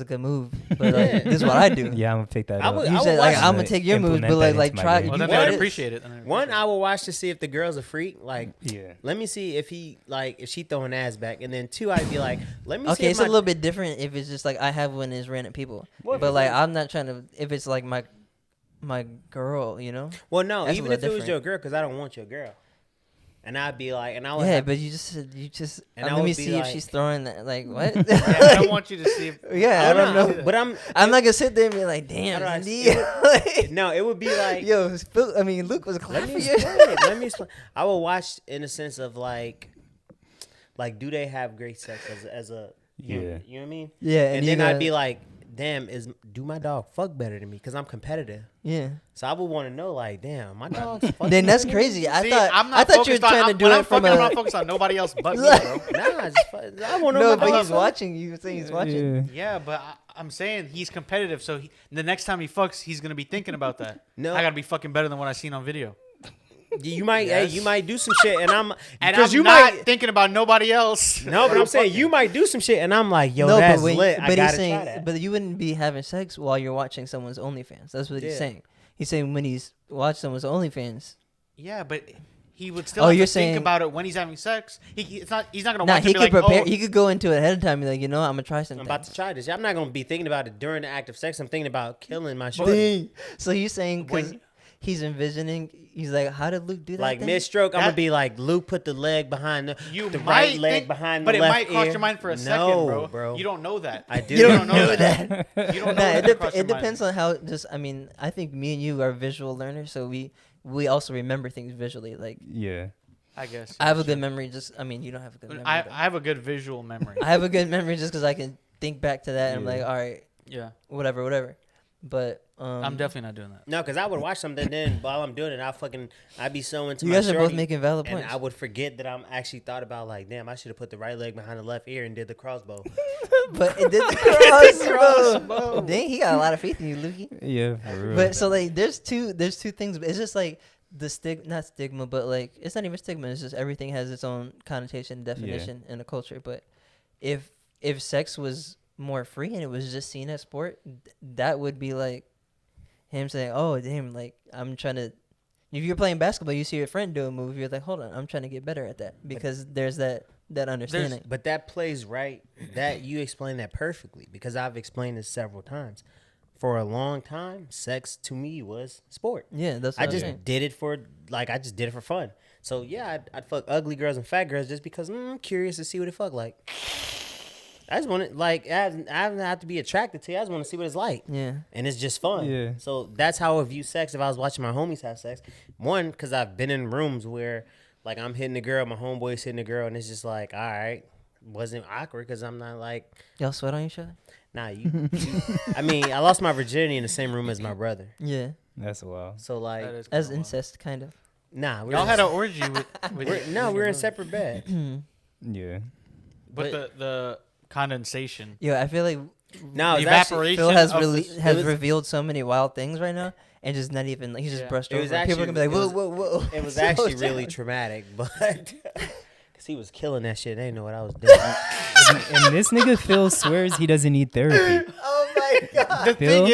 a good move, but like, Yeah. this is what I do. Yeah, I'm gonna pick that I up. would- You said like watch I'm gonna that, take your moves, implement but that like into my try. game. Well, You then I'd got it. appreciate it. Then I'd One, appreciate I will watch to see if the girl's a freak. Like, Yeah. let me see if if she throwing ass back, and then two, I'd be like, let me see. Okay, if it's a little bit different if it's just like I have one as random people, What if but it's like like- I'm not trying to. If it's like my girl, you know. Well, no, That's a even little if it was different. your girl, because I don't want your girl. And I'd be like, and I would Yeah, have, but you just. And let I would me be see if like- she's throwing that. Like what? Yeah, I don't want you to see. If, Yeah, I don't know. But I'm not gonna sit there and be like, damn, How do I Andy. Like, no, it would be like, yo, Luke was let clapping. me explain it. Let me explain. I would watch in the sense of like, do they have great sex as a, you know what I mean? Yeah, And you then I'd gotta- be like, damn, do my dog fuck better than me? Because I'm competitive. Yeah. So I would want to know, like, damn, my dog's fucking Then that's better than me? crazy. I See, thought I'm not I thought you were focused on- trying to do when it I'm from fucking, I'm a. not focused on nobody else but me, bro. Nah, I want to know No, my but dog he's fuck. watching. You saying he's watching. Yeah, but I'm saying he's competitive, so the next time he fucks, he's gonna be thinking about that. No. I gotta be fucking better than what I seen on video. You might, Yes. hey, you might do some shit, and I'm, And because I'm you not might. thinking about nobody else. No, but I'm saying you might do some shit, and I'm like, yo, No, that's but when, lit. I but he's gotta saying, try that. but you wouldn't be having sex while you're watching someone's OnlyFans. That's what he's Yeah. saying. He's saying when he's watching someone's OnlyFans. Yeah, but he would still Oh, have you're to think saying- about it when he's having sex. He's not gonna Nah, watch he it could and be like, prepare. oh, He could go into it ahead of time. And be like, you know, I'm gonna try something. I'm about to try this. I'm not gonna be thinking about it during the act of sex. I'm thinking about killing my shorty. Dang. So you're saying because When- he's envisioning. He's like, how did Luke do that? Like thing? mid stroke, I'm That- gonna be like, Luke, put the leg behind you the might right leg think, behind but the it left might cross ear. your mind for a No, second, bro. You don't know that. I do. You don't know know that. that. You don't know Nah, that cross your it mind. depends on how. Just I mean, I think me and you are visual learners, so we also remember things visually. Like Yeah. I guess. I have a good memory. Just I mean, you don't have a good memory. I though. have a good visual memory. I have a good memory just because I can think back to that and I'm Yeah. like, all right, Yeah, whatever. But I'm definitely not doing that. No, because I would watch something, then while I'm doing it, I'd be so into you my guys are both shorty, making valid and points. I would forget that I'm actually thought about like, damn, I should have put the right leg behind the left ear and did the crossbow. But it did the crossbow. Dang, he got a lot of faith in you, Lukey. Yeah, for real. But so like, there's two things. It's just like the not stigma, but like it's not even stigma. It's just everything has its own connotation, definition in a culture. But if sex was more free and it was just seen as sport, that would be like him saying, "Oh, damn! Like I'm trying to." If you're playing basketball, you see your friend do a move, you're like, "Hold on, I'm trying to get better at that," because there's that understanding. But that plays right. That you explained that perfectly because I've explained this several times. For a long time, sex to me was sport. Yeah, that's what I I'm just saying. did it for fun. So yeah, I'd fuck ugly girls and fat girls just because I'm curious to see what it fuck like. I just want to I don't have to be attracted to you. I just want to see what it's like. Yeah. And it's just fun. Yeah. So that's how I view sex. If I was watching my homies have sex, one, because I've been in rooms where like I'm hitting a girl, my homeboy's hitting a girl, and it's just like, all right, wasn't awkward because I'm not like, Y'all sweat on each other? nah, you I mean, I lost my virginity in the same room as my brother. Yeah. That's wild. So like, That is As kinda wild. incest, kind of. nah, Y'all had an orgy with we're in separate beds. Yeah. but the condensation. Yo, I feel like No, The it's actually, evaporation. Phil has of really this- has was- revealed so many wild things right now, and just not even like he's just Yeah. brushed It over. was People are gonna be like, actually- whoa. it was Slow actually down. really traumatic, but because he was killing that shit. They didn't know what I was doing. And this nigga Phil swears he doesn't need therapy. Oh my god. The Phil?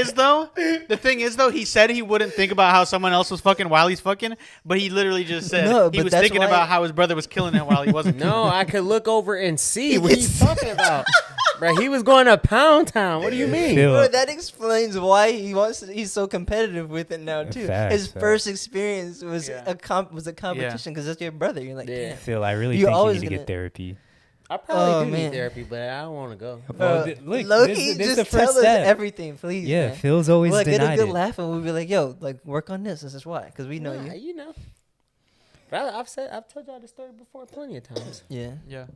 thing is though, he said he wouldn't think about how someone else was fucking while he's fucking, but he literally just said No, he but was that's thinking why- about how his brother was killing it while he wasn't. No, I could look over and see what he's talking about. Bro, he was going to Pound Town. What do you mean? Phil, Bro, that explains why he's so competitive with it now too. Facts, His facts. first experience was Yeah. a competition because that's your brother. You're like, Yeah. damn. Phil, I really You think you always need to gonna- get therapy. I probably Oh, do man. need therapy, but I don't want to go. Well, Look, look, Loki, this is just the first tell us step. everything, please. Yeah, man. Phil's always We'll get a denied good it. laugh and we'll be like, yo, like work on this. This is why, because we know Nah, you. you know. But I've told y'all this story before plenty of times. Yeah. Yeah,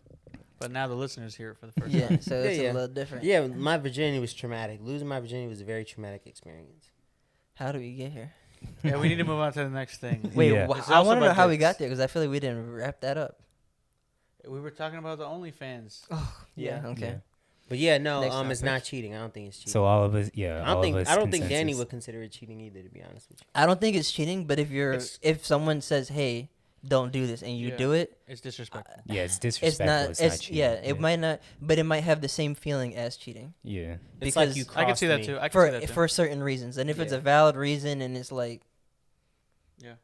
but now the listeners hear it for the first Yeah. time. So Yeah, it's yeah. a little different. Yeah, my virginity was traumatic. Losing my virginity was a very traumatic experience. How do we get here? Yeah, we need to move on to the next thing. Wait, Yeah. It's I also want to know about how we dicks. got there because I feel like we didn't wrap that up. We were talking about the OnlyFans. Yeah. Okay. Yeah. But yeah, no, Next it's topic. not cheating. I don't think it's cheating. So all of us, yeah. I all don't think of us I don't think Danny consensus. would consider it cheating either. To be honest with you. I don't think it's cheating, but It's- if someone says, "Hey, don't do this," and you Yeah. do it, It's disrespectful. Yeah, it's it's disrespectful. not. It's, It's not cheating. yeah. It might not, but it might have the same feeling as cheating Yeah. It's like Because you I can see that crossed me. too. I can see that too. for certain reasons, and if it's Yeah. a valid reason, and it's like, Yeah.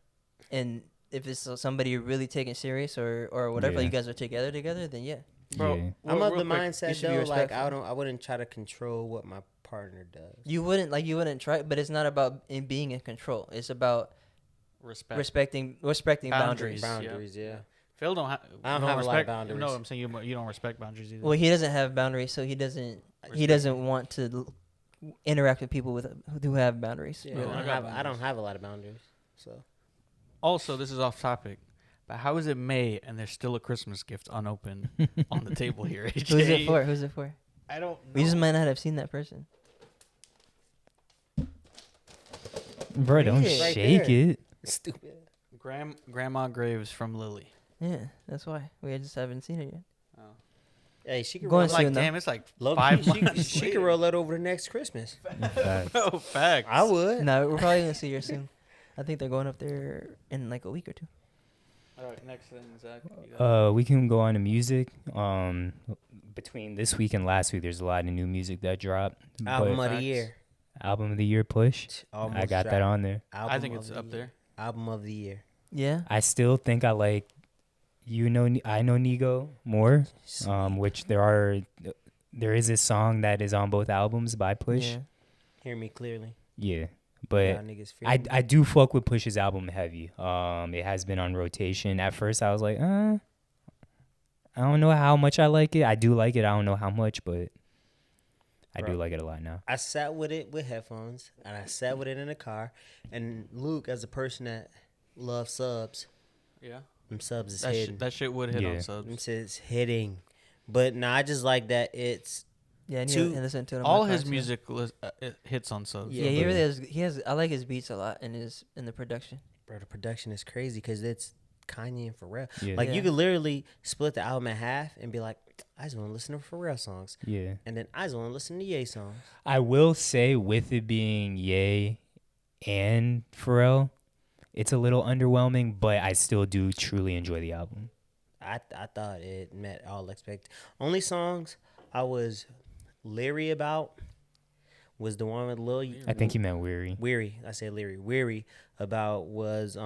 and if it's somebody you're really taking serious or whatever, Yeah. you guys are together, then yeah. Bro, Yeah. I'm real of the quick, you mindset should be though, like respectful. I wouldn't try to control what my partner does. You wouldn't try, but it's not about in being in control. It's about respect. respecting boundaries. Boundaries. Boundaries, yeah. Phil don't have. I don't have a lot of respect, boundaries. No, I'm saying you don't respect boundaries either. Well, he doesn't have boundaries, so he doesn't want to interact with people who have boundaries. Yeah, No, I don't have a lot of boundaries. So Also, this is off topic, but how is it May and there's still a Christmas gift unopened on the table here? AJ? Who's it for? I don't know. We just might not have seen that person. Bro, don't Yeah. Right shake there. it. stupid. Grandma Graves from Lily. Yeah, that's why we just haven't seen it yet. Oh. Hey, she could Go roll and like, see Like, it now. damn, it's like low 5 key, months. she could roll that over to next Christmas. Facts. Oh, facts. I would. No, we're probably gonna see her soon. I think they're going up there in like a week or two. All right, next thing, Zach. You got We can go on to music. Between this week and last week, there's a lot of new music that dropped. Album But of the Facts. year. album of the year push. Almost I got that dropped. on there. Album I think of it's the up year. there. Album of the year. Yeah. I still think I like I know Nigo more. Which there is a song that is on both albums by Push. Yeah. Hear me clearly. Yeah. But Y'all niggas feel I me? I do fuck with Push's album heavy. It has been on rotation. At first I was like, I don't know how much I like it. I do like it. I don't know how much, but I do Bro. like it a lot now. I sat with it with headphones, and I sat with it in the car. And Luke, as a person that loves subs, Yeah. them subs is That, hitting. that shit would hit Yeah. on Them subs. shit's hitting. But no, I just like that it's Yeah, and Two- listen to it. on All my his car, too. music it hits on subs. Yeah, he really has. He has. I like his beats a lot in the production. bro. The production is crazy because it's Kanye and Pharrell. Yeah. Like Yeah. you could literally split the album in half and be like, I just want to listen to Pharrell songs, Yeah. and then I just want to listen to Ye songs. I will say with it being Ye and Pharrell, it's a little underwhelming, but I still do truly enjoy the album. I thought it met all expect. Only songs I was leery about was the one with Lil. I think he meant Weary. Weary. I said leery. Weary about was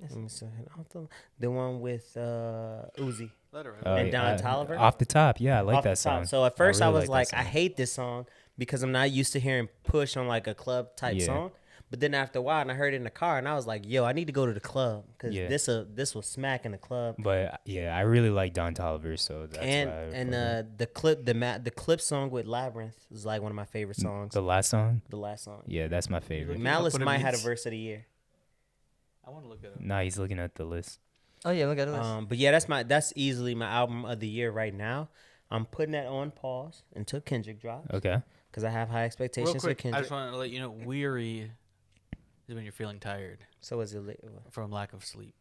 let me see, the one with Uzi. Let her rip. And Don Toliver? Off the top, yeah, I like Off the that song. top. So at first I really was like that like, I song. hate this song because I'm not used to hearing Push on like a club type Yeah. song. But then after a while, and I heard it in the car, and I was like, yo, I need to go to the club because Yeah. this was smack in the club. But yeah, I really like Don Toliver, so that's And why I and fuck with it. the clip song with Labyrinth is like one of my favorite songs. The last song, The last song. yeah, that's my favorite. Looking Malice up what it might had a means. verse of the year. I want to look at it. Nah, he's looking at the list. Oh yeah, look at this. But yeah, that's easily my album of the year right now. I'm putting that on pause until Kendrick drops Okay. because I have high expectations Real for quick, I Kendrick. just want to let you know, weary is when you're feeling tired So is it from lack of sleep.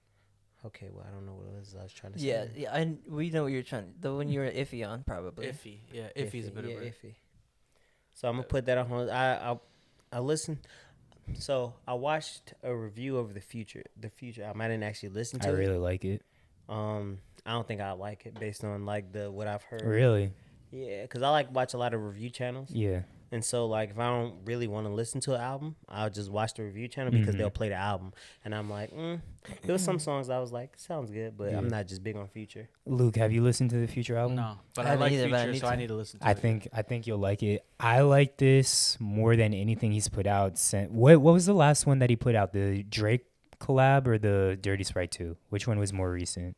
okay? Well, I don't know what it was I was trying to say. Yeah. We know what you're trying. The one you were iffy on, probably. Iffy, yeah, iffy's a bit of a. iffy. So I'm gonna put that on. I listened. So I watched a review of the future album. I didn't actually listen to I it. really like it. I don't think I like it based on like what I've heard. Really? Yeah, because I watch a lot of review channels, Yeah. and so like if I don't really want to listen to an album, I'll just watch the review channel because Mhm. they'll play the album, and I'm like, there was some songs I was like, sounds good, but I'm Yeah. not just big on Future. Luke, have you listened to the Future album? No, but I I haven't like either, but I Future, need so I to. need to listen to I it. think you'll like it. I like this more than anything he's put out. What was the last one that he put out? The Drake collab or the Dirty Sprite 2? Which one was more recent?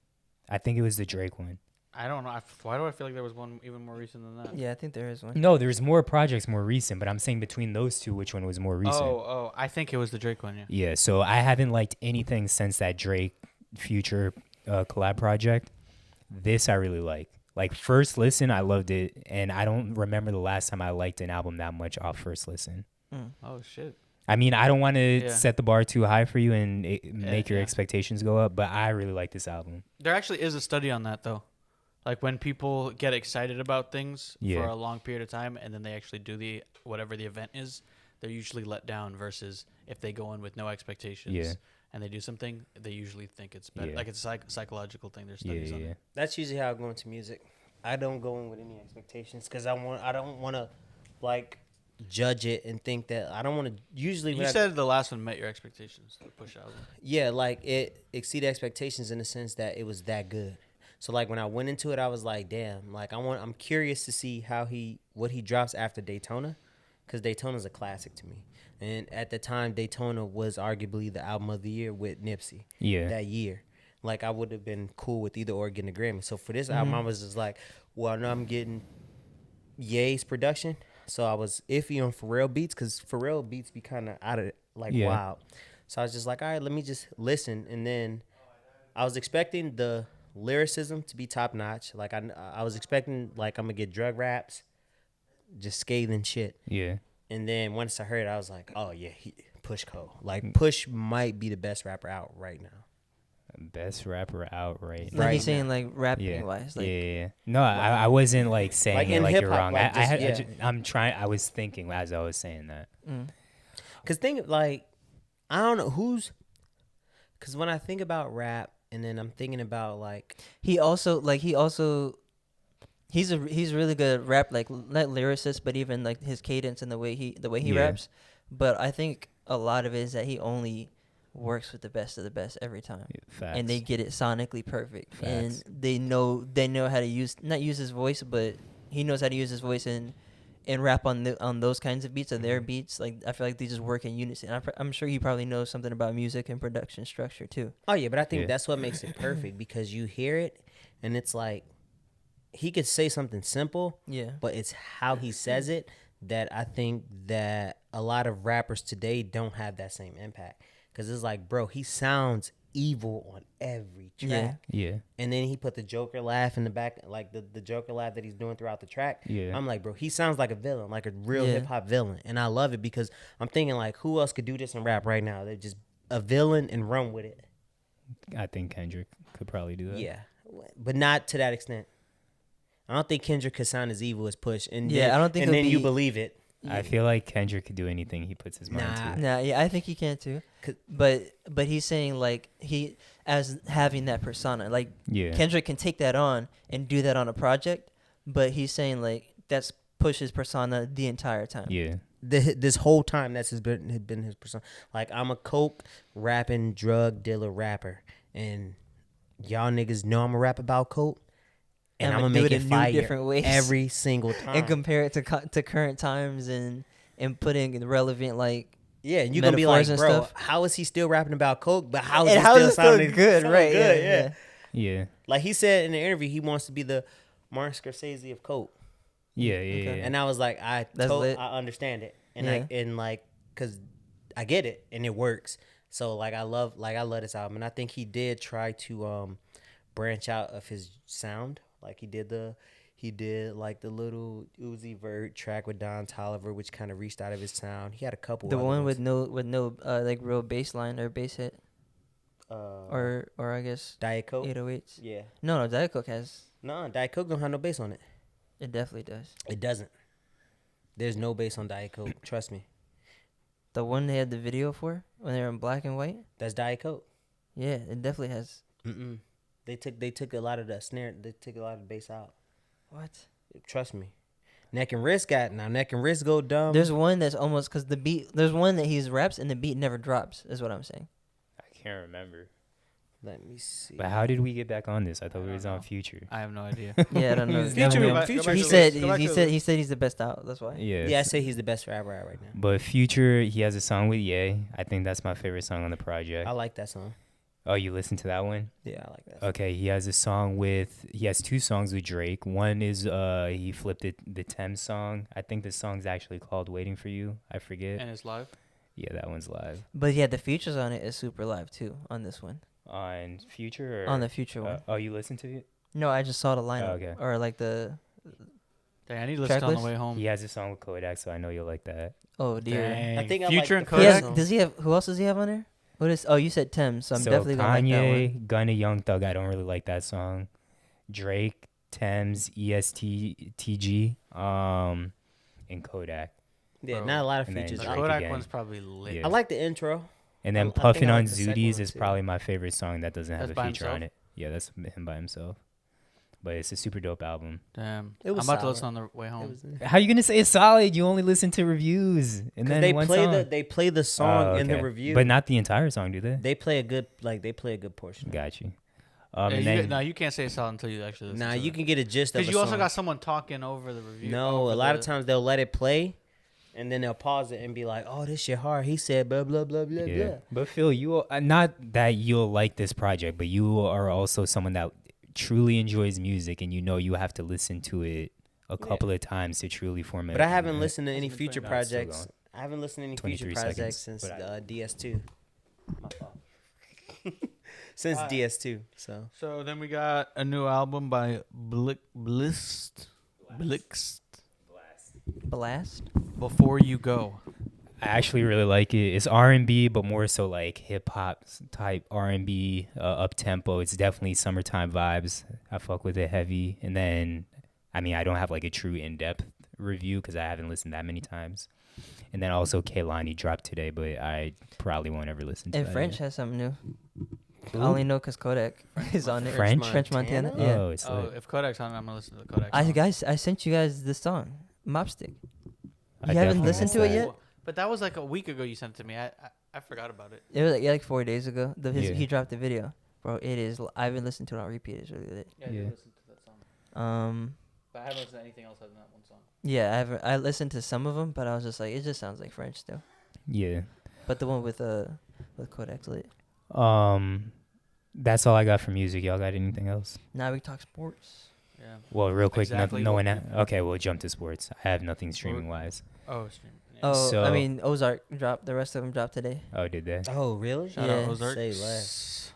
I think it was the Drake one. I don't know. Why do I feel like there was one even more recent than that? Yeah, I think there is one. No, there's more projects more recent, but I'm saying between those two, which one was more recent? Oh, I think it was the Drake one. Yeah. Yeah, so I haven't liked anything since that Drake Future collab project. This I really like. Like first listen, I loved it, and I don't remember the last time I liked an album that much off first listen. Mm. Oh shit. I mean, I don't want to Yeah. set the bar too high for you and make your yeah. expectations go up, but I really like this album. There actually is a study on that though. Like when people get excited about things Yeah. for a long period of time and then they actually do whatever the event is, they're usually let down versus if they go in with no expectations Yeah. and they do something, they usually think it's better. Yeah. Like it's a psychological thing. There's Yeah, studies on yeah. it. That's usually how I go into music. I don't go in with any expectations because I don't want to like judge it and think that I don't want to. Usually, when You I- said the last one met your expectations, the Push album. yeah, like it exceeded expectations in the sense that it was that good. So like when I went into it, I was like, damn, like I'm curious to see what he drops after Daytona, because Daytona's a classic to me. And at the time, Daytona was arguably the album of the year with Nipsey. Yeah. That year. Like, I would have been cool with either or getting a Grammy. So for this album, I was just like, well, I know I'm getting Ye's production. So I was iffy on Pharrell beats because Pharrell beats be kind of out of, like, wild. So I was just like, all right, let me just listen. And then I was expecting the lyricism to be top notch. Like, I was expecting, like, I'm going to get drug raps, just scathing shit. Yeah. And then once I heard it, I was like, oh, yeah, Push Cole. Like, Push might be the best rapper out right now. Best rapper out right Like Right he's saying, now. like rapping wise, like yeah. No, I wasn't like saying Like it in like you're hip-hop, wrong. like just- I'm trying. I was thinking as I was saying that. Because like, I don't know who's, because when I think about rap and then I'm thinking about like, he's really good at rap, like not lyricist, but even like his cadence and the way he Yeah. raps. But I think a lot of it is that he only works with the best of the best every time. Facts. And they get it sonically perfect. Facts. And they know how to not use his voice, but he knows how to use his voice and rap on those kinds of beats, or their beats. Like, I feel like they just work in unison. I'm sure he probably knows something about music and production structure too. oh yeah, but I think Yeah. that's what makes it perfect because you hear it and it's like, he could say something simple, Yeah. but it's how he says it that I think that a lot of rappers today don't have that same impact. Because it's like, bro, he sounds evil on every track. Yeah. And then he put the Joker laugh in the back, like the Joker laugh that he's doing throughout the track. Yeah. I'm like, bro, he sounds like a villain, like a real Yeah. hip hop villain. And I love it because I'm thinking, like, who else could do this in rap right now? They're just a villain and run with it. I think Kendrick could probably do that. Yeah. But not to that extent. I don't think Kendrick could sound as evil as Push. And Yeah, then, I don't think and he'll then you be- believe it. I feel like Kendrick could do anything he puts his mind Nah. to. Nah, yeah, I think he can too. 'Cause- But he's saying like he as having that persona, like Yeah. Kendrick can take that on and do that on a project, but he's saying like that's Push's persona the entire time. Yeah. This whole time that's been his persona. Like, I'm a coke rapping drug dealer rapper, and y'all niggas know I'm a rap about coke, and I'm I'ma gonna do make it it in new fire different ways. every single time. And compare it to current times and putting in relevant like yeah, and you're gonna be like, metaphors and bro, stuff. how is he still rapping about coke? But how is and he how still is it sounding good, right? Good, Yeah. Yeah. Like he said in the interview, he wants to be the Martin Scorsese of coke. Yeah. Okay. Yeah. And I was like, That's lit. I understand it, and Yeah. like, cause I get it, and it works. So like, I love this album, and I think he did try to branch out of his sound. Like he did like the little Uzi Vert track with Don Toliver, which kind of reached out of his sound. He had a couple. The other one ones. with no like real bass line or bass hit or I guess Diet Coke. 808s. Yeah, No, Diet Coke has. no, Diet Coke don't have no bass on it. It definitely does. It doesn't. There's no bass on Diet Coke. Trust me. The one they had the video for when they were in black and white. That's Diet Coke. Yeah, it definitely has. Mm-mm. They took a lot of the snare. They took a lot of the bass out. What? Trust me. Neck and wrist Neck and wrist go dumb. There's one that's almost because the beat. There's one that he's raps and the beat never drops. Is what I'm saying. I can't remember. Let me see. But how did we get back on this? I thought we was on Future. I have no idea. Yeah, I don't know. Future- Never- Future- he go said back to he the- said he said he's the best out. That's why. Yeah. Yeah, I say he's the best rapper out right now. But Future, he has a song with Ye. I think that's my favorite song on the project. I like that song. Oh, you listened to that one? Yeah, I like that. Song. Okay, he has two songs with Drake. One is he flipped it, the Thames song. I think the song's actually called Waiting for You. I forget. And it's live. Yeah, that one's live. But yeah, the features on it is super live too on this one. On Future or On the Future one. oh, you listened to it? No, I just saw the lineup okay. or like the. Dang, I need to listen on the Tracklist? way home. He has a song with Kodak, so I know you'll like that. Oh dear. Dang. I think I Future like and the He first Kodak. has, does he have? Who else does he have on there? What is? Oh, you said Thames, so I'm So definitely gonna like that one. Kanye, Gunna, Young Thug, I don't really like that song. Drake, Thames, ESTG, and Kodak. Yeah, Bro. not a lot of And then features. The Drake I, Kodak again. one's probably lit. Yeah. I like the intro. And I then think I Puffin' like on the second Zooties one is too. probably my favorite song that doesn't have That's a by feature on himself? it. Yeah, that's him by himself. But it's a super dope album. Damn. It was I'm about to solid. listen on the way It home. was, How you gonna say it's solid? You only listen to reviews and then they one play song. they play the song Oh, in the okay. review, but not the entire song, do they? they play a good portion. Got you. Yeah, And you then no, you can't say it's solid until you actually listen Nah, to you it. can get a gist of. Because a you also song. got someone talking over the review. No, over a lot the- of times they'll let it play, and then they'll pause it and be like, "Oh, this shit hard." He said blah blah blah blah blah. But Phil, you not that you'll like this project, but you are also someone that truly enjoys music, and you have to listen to it a couple of times to truly form it. But I haven't listened to any Hasn't been future playing. No, it's still projects. going. I haven't listened to any 23 future projects seconds, since but DS2. My fault. Since DS2. So So then we got a new album by Blxst. Blast. Before You Go. I actually really like it. It's R&B, but more so like hip hop type R&B, up tempo. It's definitely summertime vibes. I fuck with it heavy. And then, I mean, I don't have like a true in-depth review because I haven't listened that many times. And then also Kehlani dropped today, but I probably won't ever listen to And that French yet. has something new. I only know because Kodak is on it. French? French Montana. Yeah. Oh, it's Oh, lit. if Kodak's on, I'm gonna listen to the Kodak. I song. sent you guys the song, Mopstick. I You haven't definitely listened missed to it that. yet? But that was like a week ago. You sent it to me. I forgot about it. It was like 4 days ago. Yeah. He dropped the video, bro. It is. I've been listening to it on repeat. It's really lit. Yeah, I Yeah. did listen to that song. But I haven't listened to anything else other than that one song. Yeah, I listened to some of them, but I was just like, it just sounds like French still. Yeah. But the one with Kodak's lit. That's all I got for music. Y'all got anything else? Now we talk sports. Yeah. Well, real quick, Exactly no what- one. Okay, we'll jump to sports. I have nothing streaming wise. Oh, stream. Yeah. Oh, So- I mean Ozark dropped. The rest of them dropped today. Oh, did they? Oh, really? Shout yeah. out Ozark. Say less.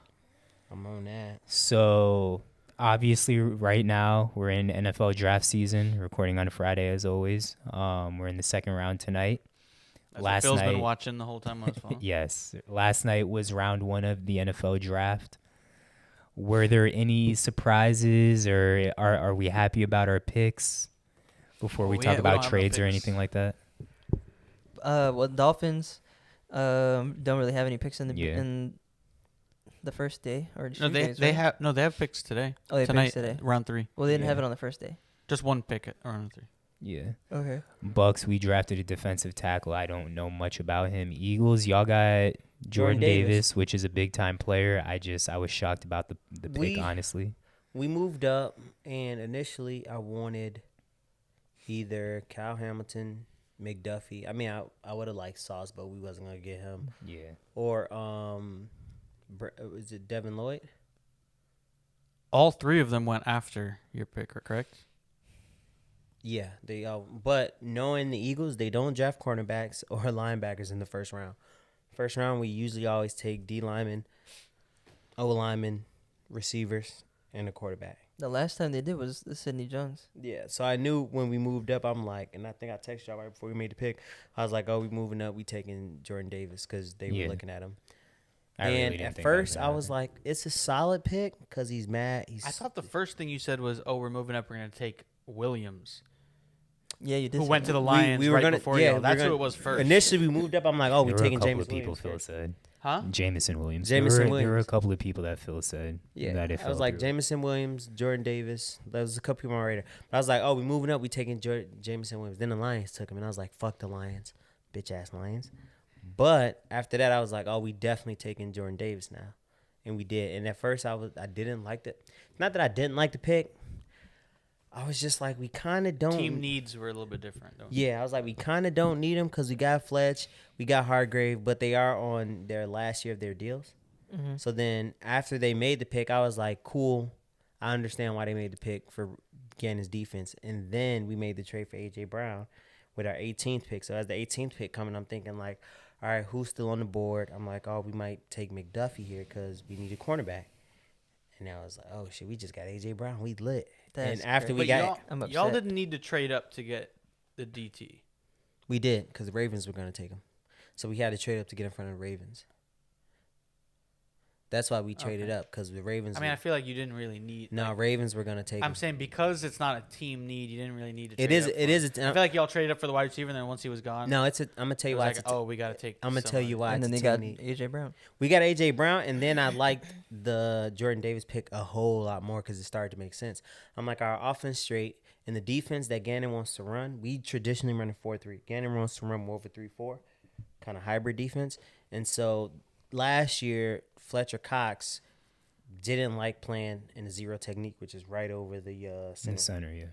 I'm on that. So obviously, right now we're in NFL draft season. Recording on Friday as always. We're in the second round tonight. That's what Last Phil's night- been watching the whole time on his phone. Yes, last night was round 1 of the NFL draft. Were there any surprises, or are we happy about our picks? Before we Well, talk we about don't have no trades or picks. anything like that. Well, Dolphins don't really have any picks in the Yeah. in the first day or No, they have picks today. Oh, they have Tonight, picks today. round 3. Well, they didn't have Yeah. it on the first day. Just one pick at round 3. Yeah. Okay. Bucks, we drafted a defensive tackle. I don't know much about him. Eagles, y'all got Jordan Davis, which is a big time player. I was shocked about the pick, honestly. We moved up, and initially I wanted either Kyle Hamilton, McDuffie. I mean, I would have liked Sauce, but we wasn't gonna get him. Yeah. Or is it Devin Lloyd? All 3 of them went after your pick, correct? Yeah, they. But knowing the Eagles, they don't draft cornerbacks or linebackers in the first round. First round, we usually always take D linemen, O linemen, receivers, and a quarterback. The last time they did was the Sidney Jones. Yeah, so I knew when we moved up, I'm like, and I think I texted y'all right before we made the pick. I was like, oh, we moving up, we taking Jordan Davis because they Yeah. were looking at him. I really And didn't at think that was first, gonna I was happen. like, it's a solid pick because he's mad. I thought the first thing you said was, "Oh, we're moving up. We're gonna take Williams, Yeah, you did. who say went to that. the Lions we were right gonna- before yeah, you." we were That's gonna- who it was first. Initially, we moved up. I'm like, oh, There we're were a taking couple James of people Williams Phil first. said. Huh? Jameson Williams. Jameson There were Williams. a couple of people that Phil said. Yeah, that it I was fell like through. Jameson Williams, Jordan Davis. There was a couple people on my radar. But I was like, oh, we moving up. We taking Jameson Williams. Then the Lions took him, and I was like, fuck the Lions, bitch ass Lions. But after that, I was like, oh, we definitely taking Jordan Davis now, and we did. And at first, I didn't like it. Not that I didn't like the pick. I was just like, we kind of don't. Team needs were a little bit different. Though. Yeah, I was like, we kind of don't need him because we got Fletch, we got Hargrave, but they are on their last year of their deals. Mhm. So then after they made the pick, I was like, cool. I understand why they made the pick for Gannon's defense. And then we made the trade for A.J. Brown with our 18th pick. So as the 18th pick coming, I'm thinking like, all right, who's still on the board? I'm like, oh, we might take McDuffie here because we need a cornerback. And I was like, oh, shit, we just got A.J. Brown. We lit. That's and after crazy. we But got, I'm y'all upset. didn't need to trade up to get the DT. we did because the Ravens were going to take him. So we had to trade up to get in front of the Ravens. That's why we traded up because the Ravens. I mean, I feel like you didn't really need. no, like, Ravens were gonna take I'm him. saying because it's not a team need, you didn't really need to. It trade is. up It for is. I feel like y'all traded up for the wide receiver, and then once he was gone, No, it's. I'm gonna tell it you was why. like, It's a, oh, we got to take. I'm gonna tell you why. And then it's they a got team need. AJ Brown. We got AJ Brown, and then I liked the Jordan Davis pick a whole lot more because it started to make sense. I'm like, our offense straight, and the defense that Gannon wants to run. We traditionally run a 4-3. Gannon wants to run more of a 3-4, kind of hybrid defense. And so last year, Fletcher Cox didn't like playing in a zero technique, which is right over the In center. the center, yeah.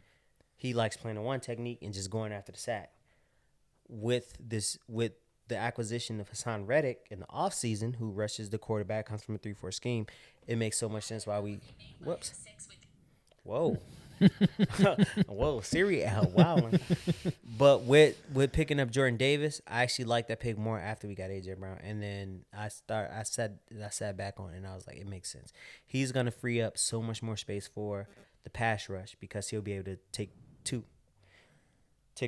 He likes playing a one technique and just going after the sack. with the acquisition of Hassan Reddick in the offseason, who rushes the quarterback, comes from a 3-4 scheme, it makes so much sense why we. Whoops. Whoa. Whoa, Siri out. Wow. But with picking up Jordan Davis, I actually like that pick more after we got AJ Brown. And then I sat back on it and I was like, it makes sense. He's gonna free up so much more space for the pass rush because he'll be able to take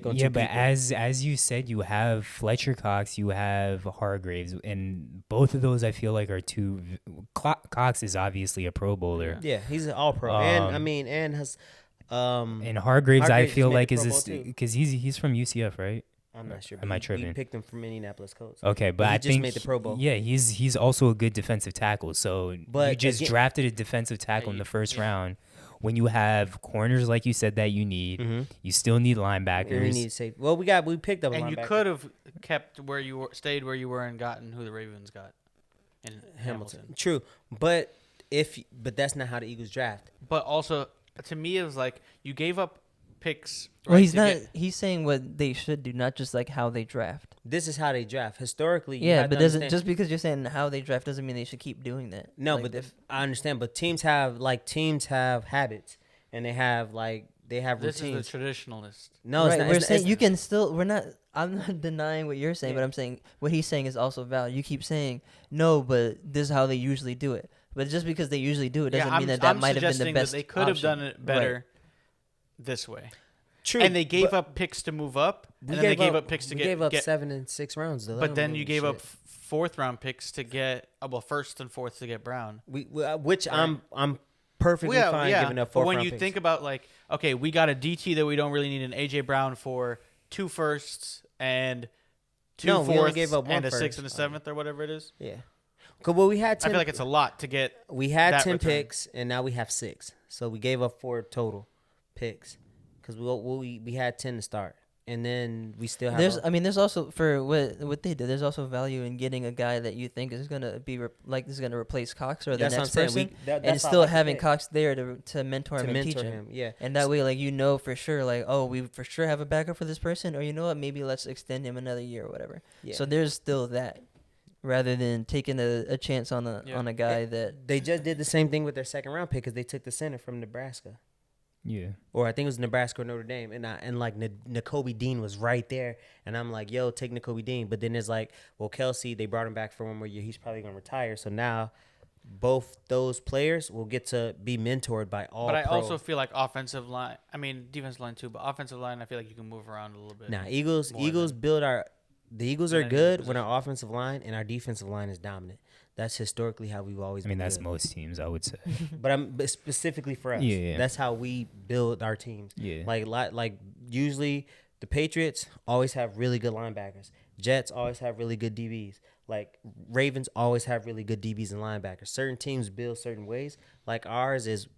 on two but people. as you said, you have Fletcher Cox, you have Hargraves, and both of those I feel like are two. Cox is obviously a Pro Bowler. Yeah, he's an All Pro, and Hargraves I Hargraves feel made like the is Pro this Bowl too. because he's from UCF, right? I'm not sure. Am I We tripping? picked him from Indianapolis Colts. Okay, but he I just think made the Pro Bowl. Yeah, he's also a good defensive tackle. So But you just again- drafted a defensive tackle in the first round. When you have corners like you said that you need, Mhm. you still need And linebackers. we need to say, well, we picked up a And you linebacker. could have kept where you were, stayed where you were, and gotten who the Ravens got in Hamilton. True, but that's not how the Eagles draft. But also, to me, it was like you gave up picks. Well, right, he's to not. get- He's saying what they should do, not just like how they draft. This is how they draft historically. you Yeah, have but to doesn't understand- just because you're saying how they draft doesn't mean they should keep doing that. no, Like, but I understand. But teams have habits, and they have This routines. is the traditionalist. No, right, it's not. we're It's, saying it's, you can still. We're not. I'm not denying what you're saying, Yeah. but I'm saying what he's saying is also valid. You keep saying no, but this is how they usually do it. But just because they usually do it doesn't mean that I'm might have been the suggesting best. that they could have option. done it better this way. True, And they gave but up picks to move up, and we then they gave up picks to we gave up get 7 and 6 rounds. Though. That but don't then mean you gave up shit. fourth round picks to get first and fourth to get Brown. Which Right. I'm perfectly fine giving up But fourth when round you picks. think about like, okay, we got a DT that we don't really need an AJ Brown for 2 firsts and 2 No, we only fourths gave up one and a first. 6th and a 7th or whatever it is. yeah, because we had 10. I feel like it's a lot to get. We had that 10 return. picks, and now we have 6. So we gave up 4 total picks because we had 10 to start, and then we still have. There's also for what they did. There's also value in getting a guy that you think is gonna be is gonna replace Cox or the That's what next I'm saying. person, That's and why I still like the having pick. Cox there to mentor him and teach him. Yeah. And that way, like for sure, like we for sure have a backup for this person, or you know what, maybe let's extend him another year or whatever. Yeah. So there's still that, rather than taking a chance on a guy that. They just did the same thing with their second round pick because they took the center from Nebraska. Yeah. Or I think it was Nebraska or Notre Dame, and Nakobe Dean was right there, and I'm like, yo, take Nakobe Dean. But then it's like, well, Kelsey, they brought him back for one more year. He's probably gonna retire. So now, both those players will get to be mentored by all. But I pro. also feel like offensive line. I mean, defensive line too, but offensive line, I feel like you can move around a little bit. Now Eagles more than- build our. The Eagles are any good when position. our offensive line and our defensive line is dominant. That's historically how we've always. I mean been that's good. most teams, I would say. But specifically for us. Yeah. That's how we build our teams. Yeah. Like usually the Patriots always have really good linebackers. Jets always have really good DBs. Like Ravens always have really good DBs and linebackers. Certain teams build certain ways. Like ours is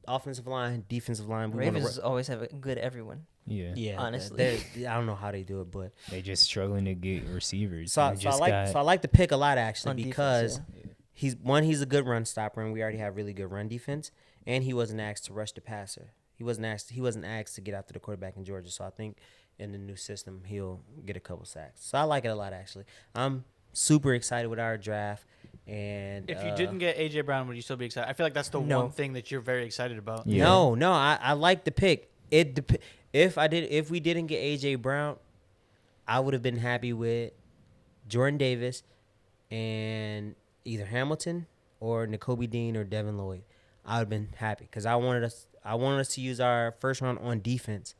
offensive line, defensive line. We wanna Ravens always have a good everyone. Yeah. yeah, honestly. I don't know how they do it, but They just struggling to get receivers. so They I like the pick a lot actually On defense, because yeah. he's a good run stopper and we already have really good run defense, and he wasn't asked to rush the passer. He wasn't asked to get after the quarterback in Georgia. So I think in the new system he'll get a couple sacks. So I like it a lot actually. I'm super excited with our draft. And If you didn't get AJ Brown, would you still be excited? I feel like that's the No. one thing that you're very excited about. Yeah. No, I like the pick. If we didn't get AJ Brown, I would have been happy with Jordan Davis and either Hamilton or Nakobe Dean or Devin Lloyd. I would have been happy because I wanted us to use our first round on defense.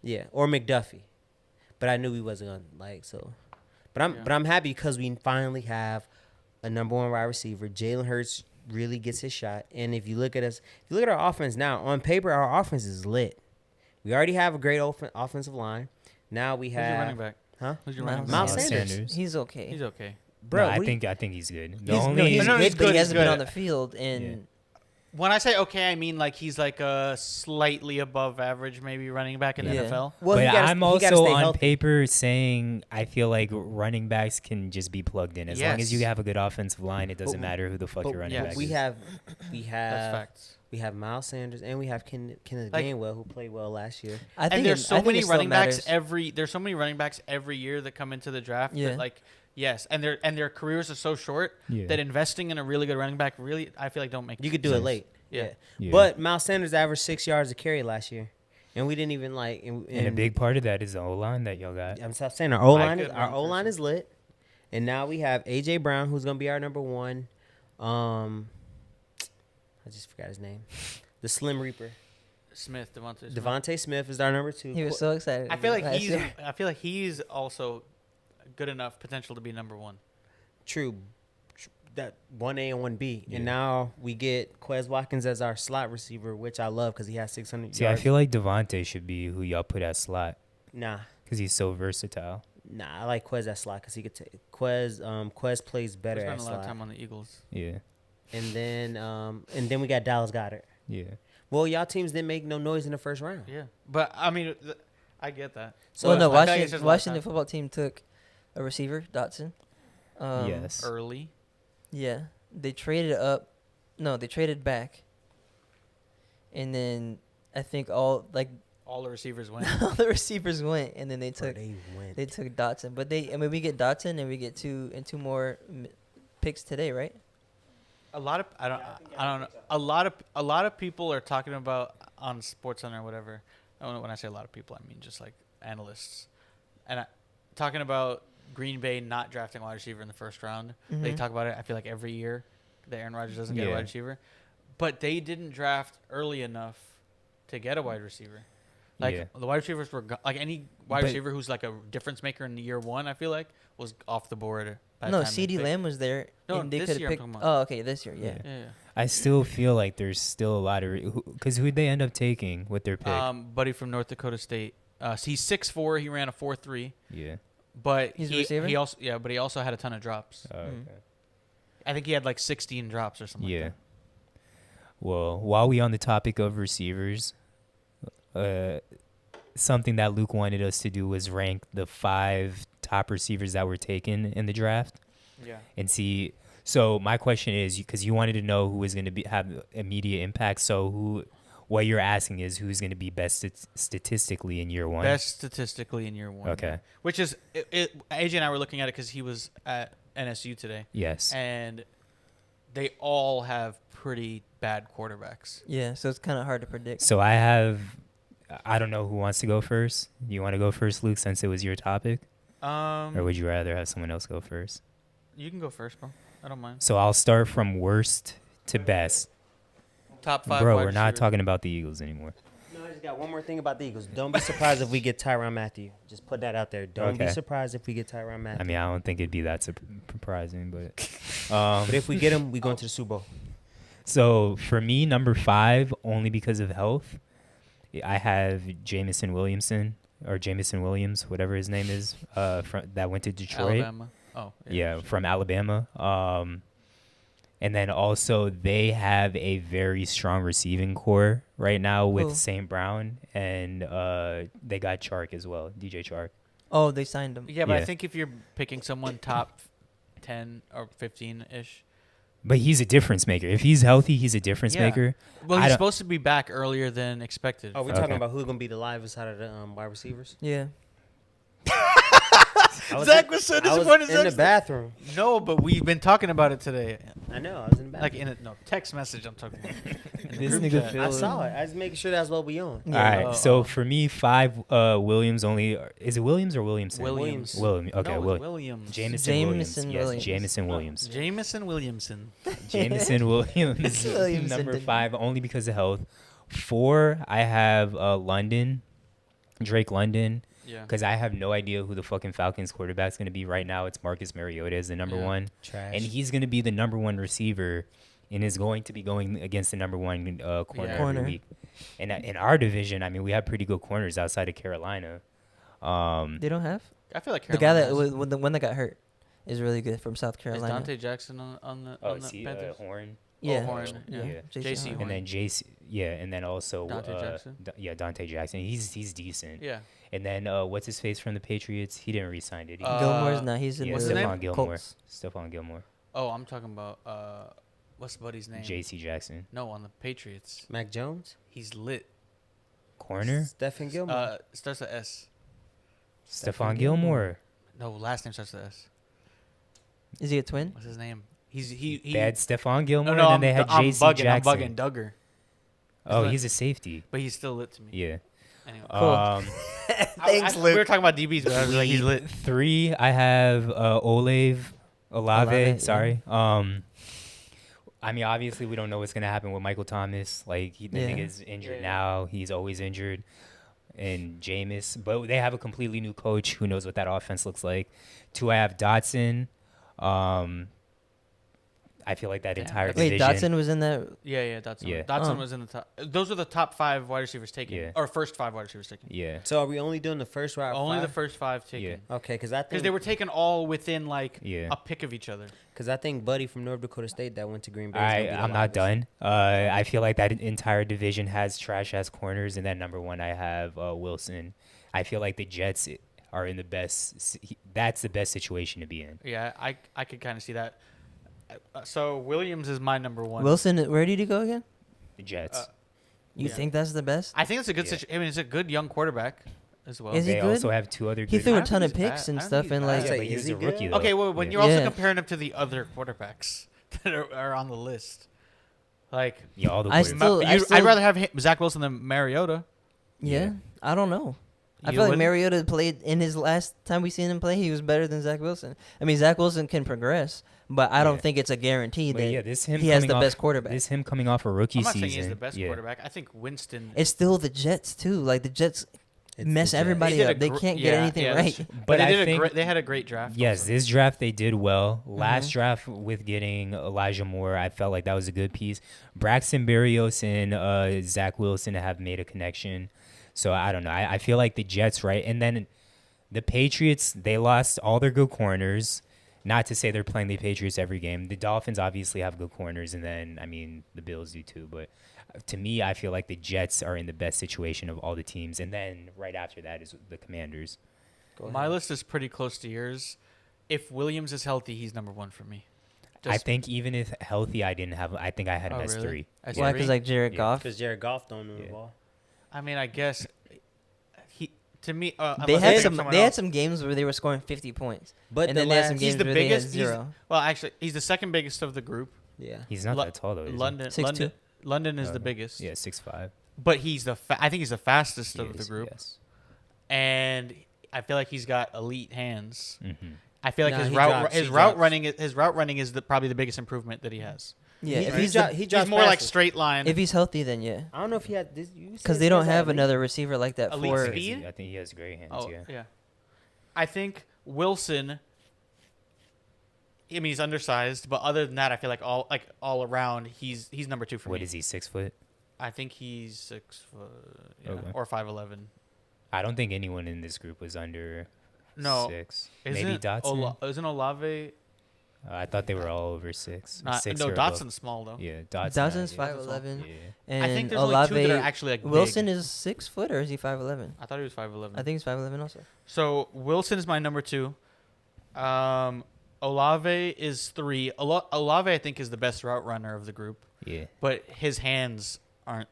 Yeah, or McDuffie, but I knew we wasn't gonna like so. But I'm happy because we finally have a number 1 wide receiver. Jalen Hurts really gets his shot, and if you look at our offense now, on paper our offense is lit. We already have a great offensive line. Now we Who's have your running back? Huh? Who's your running back? Miles Miles Sanders. Sanders. He's okay. He's okay. Bro, No, I what do you- think he's good. The He's, only no, he's No, good, he's but good, he he's hasn't been good. on the field, and Yeah. When I say okay, I mean like he's like a slightly above average, maybe running back in the Yeah. NFL. well, but he gotta, I'm he also gotta stay on healthy. paper saying I feel like running backs can just be plugged in as long as you Yes. have a good offensive line. It doesn't But- matter who the fuck But your running yes. back we is. have That's facts. We have Miles Sanders, and we have Kenneth Like- Gainwell, who played well last year. I think And there's so many running backs every. there's so many running backs every year that come into the draft Yeah. that like yes, and their careers are so short Yeah. that investing in a really good running back really I feel like don't make You could do it sense. late. Yeah. Yeah. But Miles Sanders averaged 6 yards a carry last year, and we didn't even like. And a big part of that is the O-line that y'all got. I'm saying our O line could is our run O line person. is lit, and now we have AJ Brown, who's gonna be our number one. I just forgot his name. The Slim Reaper, Devontae Smith. Devontae Smith is our number 2. He was so excited. I feel like last he's year. I feel like he's also good enough potential to be number 1. True. That 1A and 1B, Yeah. and now we get Quez Watkins as our slot receiver, which I love because he has 600 See, I yards. feel like Devontae should be who y'all put at slot Nah, because he's so versatile. I like Quez at slot because he could take Quez. Quez plays better Spent at a lot of slot, time on the Eagles. Yeah. and then we got Dallas Goedert. Yeah. Well, y'all teams didn't make no noise in the first round. Yeah, but I mean, I get that. So Well, no, I feel like it's just a lot of Washington time. football team took a receiver, Dotson. Yes. Early. Yeah, they traded up. No, they traded back. And then I think all All the receivers went. all the receivers went, and then they Bro, took went. they took Dotson. But we get Dotson, and we get two more picks today, right? A lot of I don't know. A lot of people are talking about on SportsCenter or whatever. When I say a lot of people, I mean just like analysts, and talking about Green Bay not drafting a wide receiver in the first round. They Mhm. talk about it. I feel like every year that Aaron Rodgers doesn't get a Yeah. wide receiver, but they didn't draft early enough to get a wide receiver. Like Yeah. the wide receivers were like any wide But- receiver who's like a difference maker in year 1. I feel like was off the board. By the No, time they CeeDee picked. Lamb was there. No, and they this could year have I'm picked. talking about. Oh, okay, this year, yeah. Yeah. I still feel like there's still a lot of because who'd they end up taking with their pick? Buddy from North Dakota State. He's 6'4". He ran a 4.3. Yeah. But He's a he receiver? but he also had a ton of drops. Okay. I think he had like 16 drops or something. Yeah. Like Well, while we on the topic of receivers, something that Luke wanted us to do was rank the 5 top receivers that were taken in the draft that. Yeah. and see. So my question is, because you wanted to know who was going to have immediate impact. So what you're asking is who's going to be best statistically in year 1? Best statistically in year 1. Okay. Which is AJ and I were looking at it because he was at NSU today, Yes. and they all have pretty bad quarterbacks. Yeah, so it's kind of hard to predict. So I don't know who wants to go first. You want to go first, Luke, since it was your topic? Or would you rather have someone else go first? You can go first, bro. I don't mind. So I'll start from worst to best. Top 5. Bro, wide we're not receiver. talking about the Eagles anymore. No, I just got one more thing about the Eagles. Don't be surprised if we get Tyrann Mathieu. Just put that out there. Don't be Okay. surprised if we get Tyrann Mathieu. I mean, I don't think it'd be that surprising, but but if we get him, we going to the Super Bowl. so for me, number 5, only because of health, I have Jamison Williams, whatever his name is, that went to Detroit. Alabama. Oh. Yeah, from Alabama. And then also they have a very strong receiving core right now with Who? St. Brown, and they got Chark as well, DJ Chark. Oh, they signed him. Yeah, but I Yeah. think if you're picking someone top 10 or 15-ish. But he's a difference maker. If he's healthy, he's a difference Yeah. maker. Well, I he's don't- supposed to be back earlier than expected. Oh, we're Okay. talking about who's going to be the livest out of the wide receivers? Yeah. Zach was so I disappointed. was in the bathroom. No, but we've been talking about it today. I know. I was in the Like bathroom. in a text message, I'm talking about. In the This group nigga chat. Phil- I saw it. I was making sure that's what we on. Yeah. All right, Oh, so oh. for me, 5 Williams only. Is it Williams or Williamson? Williams. William. Okay, No, Will- Williams. Jameson Williams. Jameson Yes, Williams. Jameson Williams. Jameson Williamson. Jameson Williams. Williamson Number didn't- 5, only because of health. 4, I have London, Drake London, Yeah. because I have no idea who the fucking Falcons quarterback's going to be right now. It's Marcus Mariota as the number Yeah. 1. Trash. And he's going to be the number 1 receiver and is going to be going against the number 1 corner Yeah. Corner. every week. And in our division, I mean, we have pretty good corners outside of Carolina. They don't have I feel like the guy that Carolina was the one that got hurt is really good from South is Carolina. Dante Jackson on the Panthers. Horn. Yeah. Horn, yeah. Yeah. JC Horn. And then JC, and then also Dante Jackson? Dante Jackson. He's decent. Yeah. And then what's his face from the Patriots? He didn't re-sign, did he? Uh, Gilmore's not. He's in yeah, what's the his Stephon name? Gilmore. Colts. Stephon Gilmore. Oh, I'm talking about what's Buddy's name? J.C. Jackson. No, on the Patriots. Mac Jones, He's lit. Corner. Stephen Gilmore. Starts with S. Stephon Gilmore. No, last name starts with S. Is he a twin? What's his name? He They had Stephon Gilmore, no, and then they had I'm J.C. bugging. Jackson. I'm bugging Duggar. Oh, Isn't he's a safety. But he's still lit to me. Yeah. Anyway. Um, Thanks, We Luke. were talking about DBs, but I was like, he's lit. 3, I have Olave. Olave, Sorry. I mean, obviously, we don't know what's gonna happen with Michael Thomas. Like, the Yeah. nigga's injured Yeah. now. He's always injured. And Jameis, but they have a completely new coach. Who knows what that offense looks like? 2, I have Dotson. I feel like that Damn, entire that's- Wait, division. Dotson was in that. Yeah, Dotson. Yeah. Dotson Oh. was in the top. Those were the top 5 wide receivers taken, Yeah. or first 5 wide receivers taken. Yeah. So are we only doing the first round? Only the first 5 taken. Yeah. Okay, because I Because think they were taken all within like Yeah. a pick of each other. Buddy from North Dakota State that went to Green Bay. is gonna be the I'm not longest. done. I feel like that entire division has trash ass corners, and then number 1 I have Wilson. I feel like the Jets are in the best. That's the best situation to be in. Yeah, I could kind of see that. So Williams is my number 1. Wilson, where did he go again? The Jets. You Yeah. think that's the best? I think it's a good Yeah. situation. I mean, it's a good young quarterback as well. Is he they good? also have 2 other. He good threw I a don't ton think of he's picks bad. and I don't stuff, think and he's like, bad. Yeah, but he is was he a good? rookie. Though. Okay, well, when Yeah. you're also Yeah. comparing him to the other quarterbacks that are on the list, like Yeah, all the I quarterbacks. still- I'd rather have Zach Wilson than Mariota. yeah, Yeah. I don't know. I You feel like wouldn't? Mariota played in his last time we seen him play. He was better than Zach Wilson. I mean, Zach Wilson can progress, but I don't Yeah. think it's a guarantee But that yeah, this him he has coming the off- best quarterback. This him coming off a rookie I'm not season. saying he's the best yeah. quarterback. I think Winston. It's still the Jets too. Like the Jets It's mess the Jets. everybody did a up. They gr- can't get yeah, anything yeah, right. that's- But they I did think they had a great draft. yes, also. this draft they did well. Last Mhm. draft with getting Elijah Moore, I felt like that was a good piece. Braxton Berrios and Zach Wilson have made a connection. So I don't know. I feel like the Jets, right? And then the Patriots, they lost all their good corners. Not to say they're playing the Patriots every game. The Dolphins obviously have good corners, and then, I mean, the Bills do too. But to me, I feel like the Jets are in the best situation of all the teams. And then right after that is the Commanders. Go My ahead. list is pretty close to yours. If Williams is healthy, he's number 1 for me. I think even if healthy, I think I had him Oh, as really? 3. As Why? three? Because like Jared Yeah. Goff, Because Jared Goff don't know the Yeah. ball. I mean, I guess he to me. they unless I had think of some. someone They had else. some games where they were scoring 50 points, But and the then they had some last, games He's the where they had biggest. He's, 0. well, actually, he's the second biggest of the group. yeah. He's not Lo- that tall, though, is he? London, 6'2". London is Oh, the okay. biggest. Yeah, 6'5". But he's I think he's the fastest He of the is, group, yes. and I feel like he's got elite hands. Mm-hmm. I feel like Nah, his he route drops, his he route drops. running is probably the biggest improvement that he has. Yeah, He- if he he's dro- the- he He's drops more like passes. straight line. if he's healthy, then yeah, I don't know if he had this because they don't have another receiver like that Elite for. speed? I think he has great hands, Oh yeah. yeah. I think Wilson. I mean, he's undersized, but other than that, I feel like all around, he's number 2 for What me. is he, 6 foot? I think he's 6 foot, yeah, Okay. or 5'11". I don't think anyone in this group was under No, 6. isn't Maybe Dotson. Isn't Olave? I thought they were all over 6. Not, 6 no, or above. Dotson's small though. Yeah, Dotson. Dawson's yeah. 5'11", Yeah. and I think there's Olave. only 2 that are actually like Wilson big. is 6 foot, or is he 5'11"? I thought he was 5'11". I think he's 5'11" also. So Wilson is my number 2. Olave is 3. Olave, I think, is the best route runner of the group, Yeah. but his hands aren't.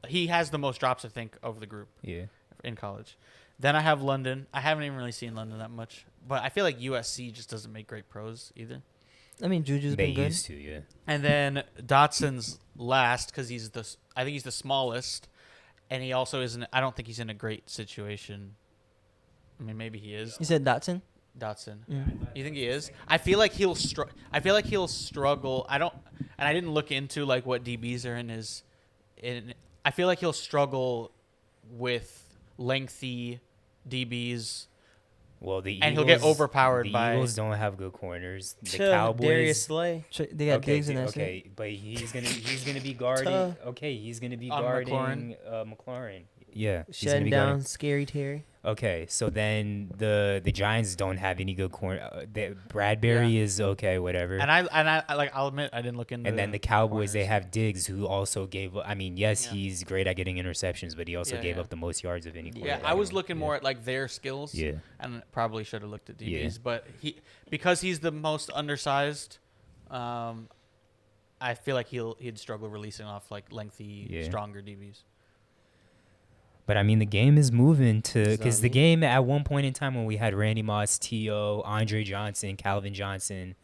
He has the most drops, I think, of the group Yeah. in college. Then I have London. I haven't even really seen London that much, but I feel like USC just doesn't make great pros either. I mean, Juju's They been good. used to, yeah. And then Dotson's last because I think he's the smallest, and he also isn't. I don't think he's in a great situation. I mean, maybe he is. You said Dotson. Dotson. Mm. You think he is? I feel like he'll struggle. I didn't look into like what DBs are in his. I feel like he'll struggle with lengthy DBs. Well, the And he'll Eagles, get overpowered the by- Eagles don't have good corners. The Darius Cowboys. Slay. They got Okay, Diggs and that's okay, but he's gonna be guarding. Tuh. Okay, he's gonna be On guarding McLaurin. Yeah, he's gonna Shutting be down guarding. Scary Terry. Okay, so then the Giants don't have any good corner. Bradbury is okay, whatever. And I like I'll admit I didn't look into. And then the Cowboys, they corners. have Diggs, who also gave. I mean, yes, Yeah. he's great at getting interceptions, but he also Yeah, gave yeah. up the most yards of any. Yeah, quarterback. I was looking Yeah. more at like their skills. Yeah. And probably should have looked at DBs, Yeah. but because he's the most undersized, I feel like he'd struggle releasing off like lengthy, Yeah. stronger DBs. But I mean, the game is moving to because the Zombie. game at one point in time when we had Randy Moss, T.O., Andre Johnson, Calvin Johnson,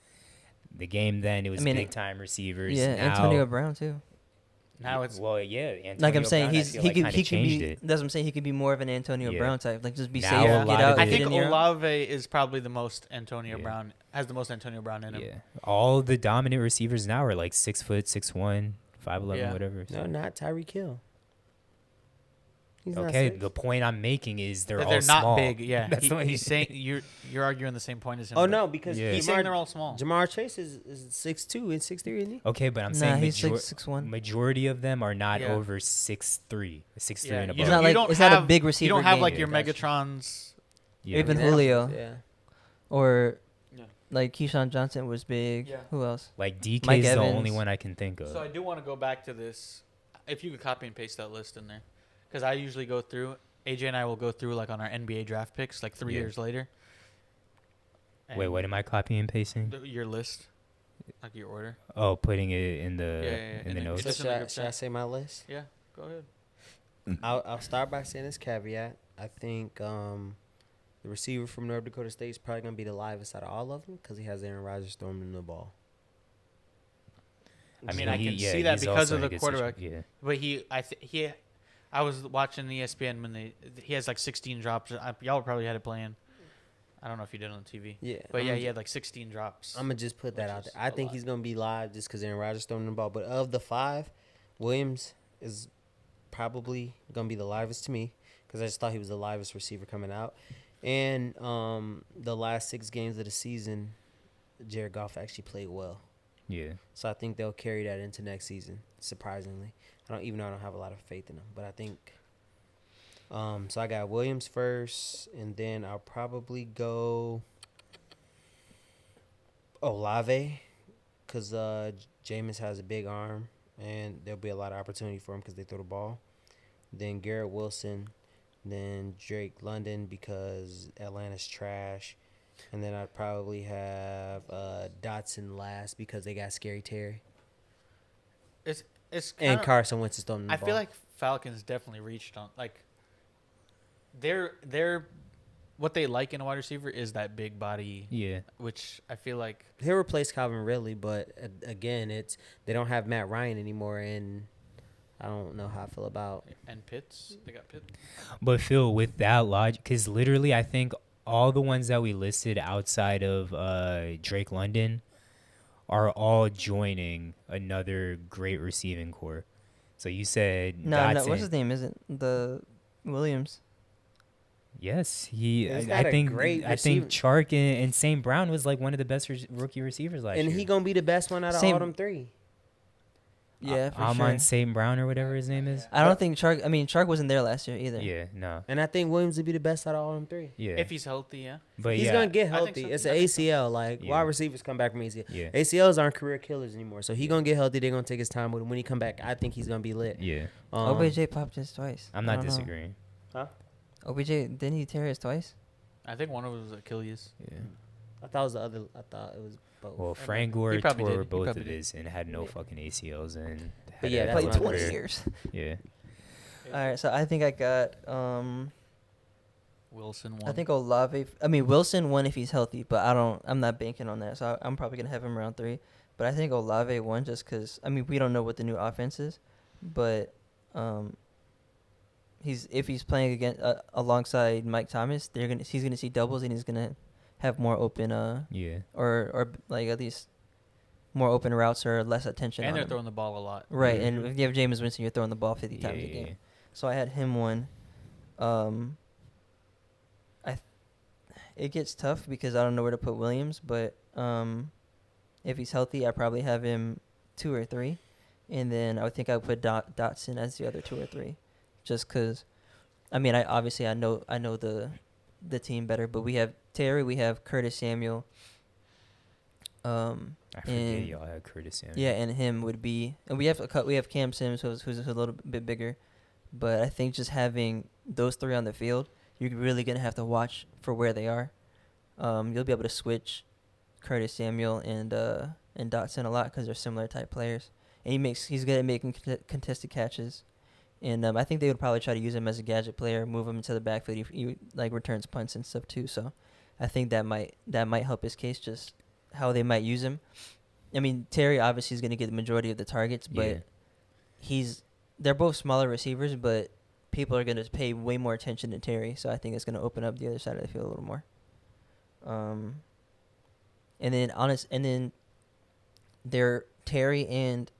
the game then it was mean, big time receivers. Yeah, now, Antonio Brown too. Now it's well, yeah. Antonio Like I'm saying, Brown, I feel like kinda he could changed be. it. That's what I'm saying. He could be more of an Antonio Yeah. Brown type. Like just be Now safe, a get lot out. of I get think in your own. Olave is probably the most Antonio Yeah. Brown has the most Antonio Brown in him. Yeah, all the dominant receivers now are like 6 foot, 6'1", 5'11", Yeah. whatever. No, so. not Tyreek Hill. He's not Okay, 6. the point I'm making is they're That all they're not small. big. Yeah, That's the way he's saying you're arguing the same point as him. Oh but no, because Yeah. he's saying they're all small. Jamar Chase is 6'2" and 6'3", isn't he? Okay, but I'm Nah, saying he's 6'1". majority of them are not Yeah. over 6'3", 6'3" Yeah, and you above. It's not don't- like- you don't it's not a have- big You receiver don't have game. like Yeah, your gotcha. Megatrons. Yeah. Even Yeah. Julio Yeah. or Yeah. like Keyshawn Johnson was big. Yeah. Who else? Like DK Mike is the Evans. only one I can think of. So I do want to go back to this. If you could copy and paste that list in there, because I usually go through. AJ and I will go through like on our NBA draft picks like 3 Yeah. years later. Wait, what am I copying and pasting? Your list, like your order. Oh, putting it in the Yeah, in and the then notes. So It's in the group should I chat. say my list? Yeah, go ahead. I'll start by saying this caveat. I think the receiver from North Dakota State is probably gonna be the livest out of all of them because he has Aaron Rodgers throwing him the ball. I mean, I can see that he's because also of in a the good quarterback. Yeah. But I was watching ESPN when he has like 16 drops. Y'all probably had it playing. I don't know if you did on TV. Yeah, But yeah, he had like 16 drops. I'm gonna just put that which out is there. I a think lot. he's gonna be live just because Aaron Rodgers throwing the ball. But of the 5, Williams is probably gonna be the livest to me because I just thought he was the livest receiver coming out. And the last 6 games of the season, Jared Goff actually played well. Yeah. So I think they'll carry that into next season. Surprisingly, even though I don't have a lot of faith in them, but I think. So I got Williams first, and then I'll probably go Olave, because Jameis has a big arm, and there'll be a lot of opportunity for him because they throw the ball. Then Garrett Wilson, then Drake London because Atlanta's trash. And then I'd probably have Dotson last because they got Scary Terry. It's And kinda, Carson Wentz is throwing the I ball. feel like Falcons definitely reached on like. They're what they like in a wide receiver is that big body, Yeah. which I feel like He'll replace Calvin Ridley, but again, they don't have Matt Ryan anymore, and I don't know how I feel about. and Pitts they got Pitts. But Phil, with that logic, because literally I think all the ones that we listed outside of Drake London are all joining another great receiving core. So you said No, Dotson. what's his name? Isn't the Williams? Yes, He's got a great I think receiver. Chark and St. Brown was like one of the best rookie receivers last And year. he gonna be the best one out of Same- all them 3. Yeah, for Amon sure. St. Brown or whatever his name is. I don't think Chark. I mean, Chark wasn't there last year either. Yeah, no, And I think Williams would be the best out of all them 3. yeah. If he's healthy, yeah. but He's yeah, gonna get I think healthy. so. It's I an think so. ACL. Like Yeah. wide receivers come back from ACL. yeah, ACLs aren't career killers anymore. So he's gonna get healthy. They're gonna take his time with him. When he come back, I think he's gonna be lit. yeah. OBJ popped his twice. I'm I not don't know. disagreeing. OBJ didn't he tear his twice? I think one of them was Achilles. Yeah. I thought it was the other. I thought it was both. Well, He Frank Gore probably tore did. He both probably of did. his and had no fucking ACLs and. But had yeah, a that's Played what hell of a I'm 20 saying. career. years. Yeah. All right, so I think I got Wilson one. I think Olave. I mean Wilson won if he's healthy, but I'm not banking on that. So I'm probably gonna have him around 3. But I think Olave won just because I mean we don't know what the new offense is, but if he's playing against alongside Mike Thomas, he's gonna see doubles and he's gonna have more open Yeah. or like at least more open routes or less attention. and on they're him. throwing the ball a lot. Right, Yeah. and if you have Jameis Winston, you're throwing the ball 50 Yeah, times a yeah, game. yeah. So I had him one. It gets tough because I don't know where to put Williams, but if he's healthy, I probably have him 2 or 3, and then I would think I would put Dotson as the other 2 or 3, just because. I mean, I know the team better, but we have Terry, we have Curtis Samuel. I forget and- y'all had Curtis Samuel. Yeah, and him would be, and we have Cam Sims, who's a little bit bigger, but I think just having those 3 on the field, you're really gonna have to watch for where they are. You'll be able to switch Curtis Samuel and and Dotson a lot because they're similar type players, and he's good at making contested catches. And I think they would probably try to use him as a gadget player, move him into the backfield. He like returns punts and stuff too. So I think that might help his case, just how they might use him. I mean, Terry obviously is going to get the majority of the targets, but they're both smaller receivers, but people are going to pay way more attention to Terry. So I think it's going to open up the other side of the field a little more. And then they're Terry and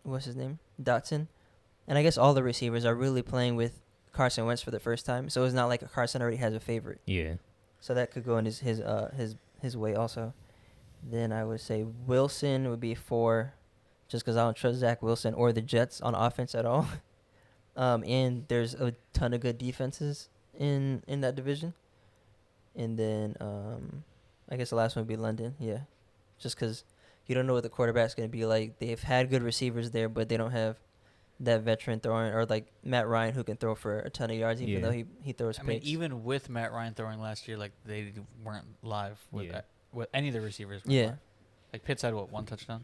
what's his name? Dotson. And I guess all the receivers are really playing with Carson Wentz for the first time. So it's not like Carson already has a favorite. Yeah. So that could go in his way also. Then I would say Wilson would be 4, just because I don't trust Zach Wilson or the Jets on offense at all. And there's a ton of good defenses in that division. And then I guess the last one would be London. Yeah, just because you don't know what the quarterback's going to be like. They've had good receivers there, but they don't have that veteran throwing, or like Matt Ryan, who can throw for a ton of yards, even though he throws picks. I mean, even with Matt Ryan throwing last year, like they weren't live with with any of the receivers. Yeah, like Pitts had one touchdown.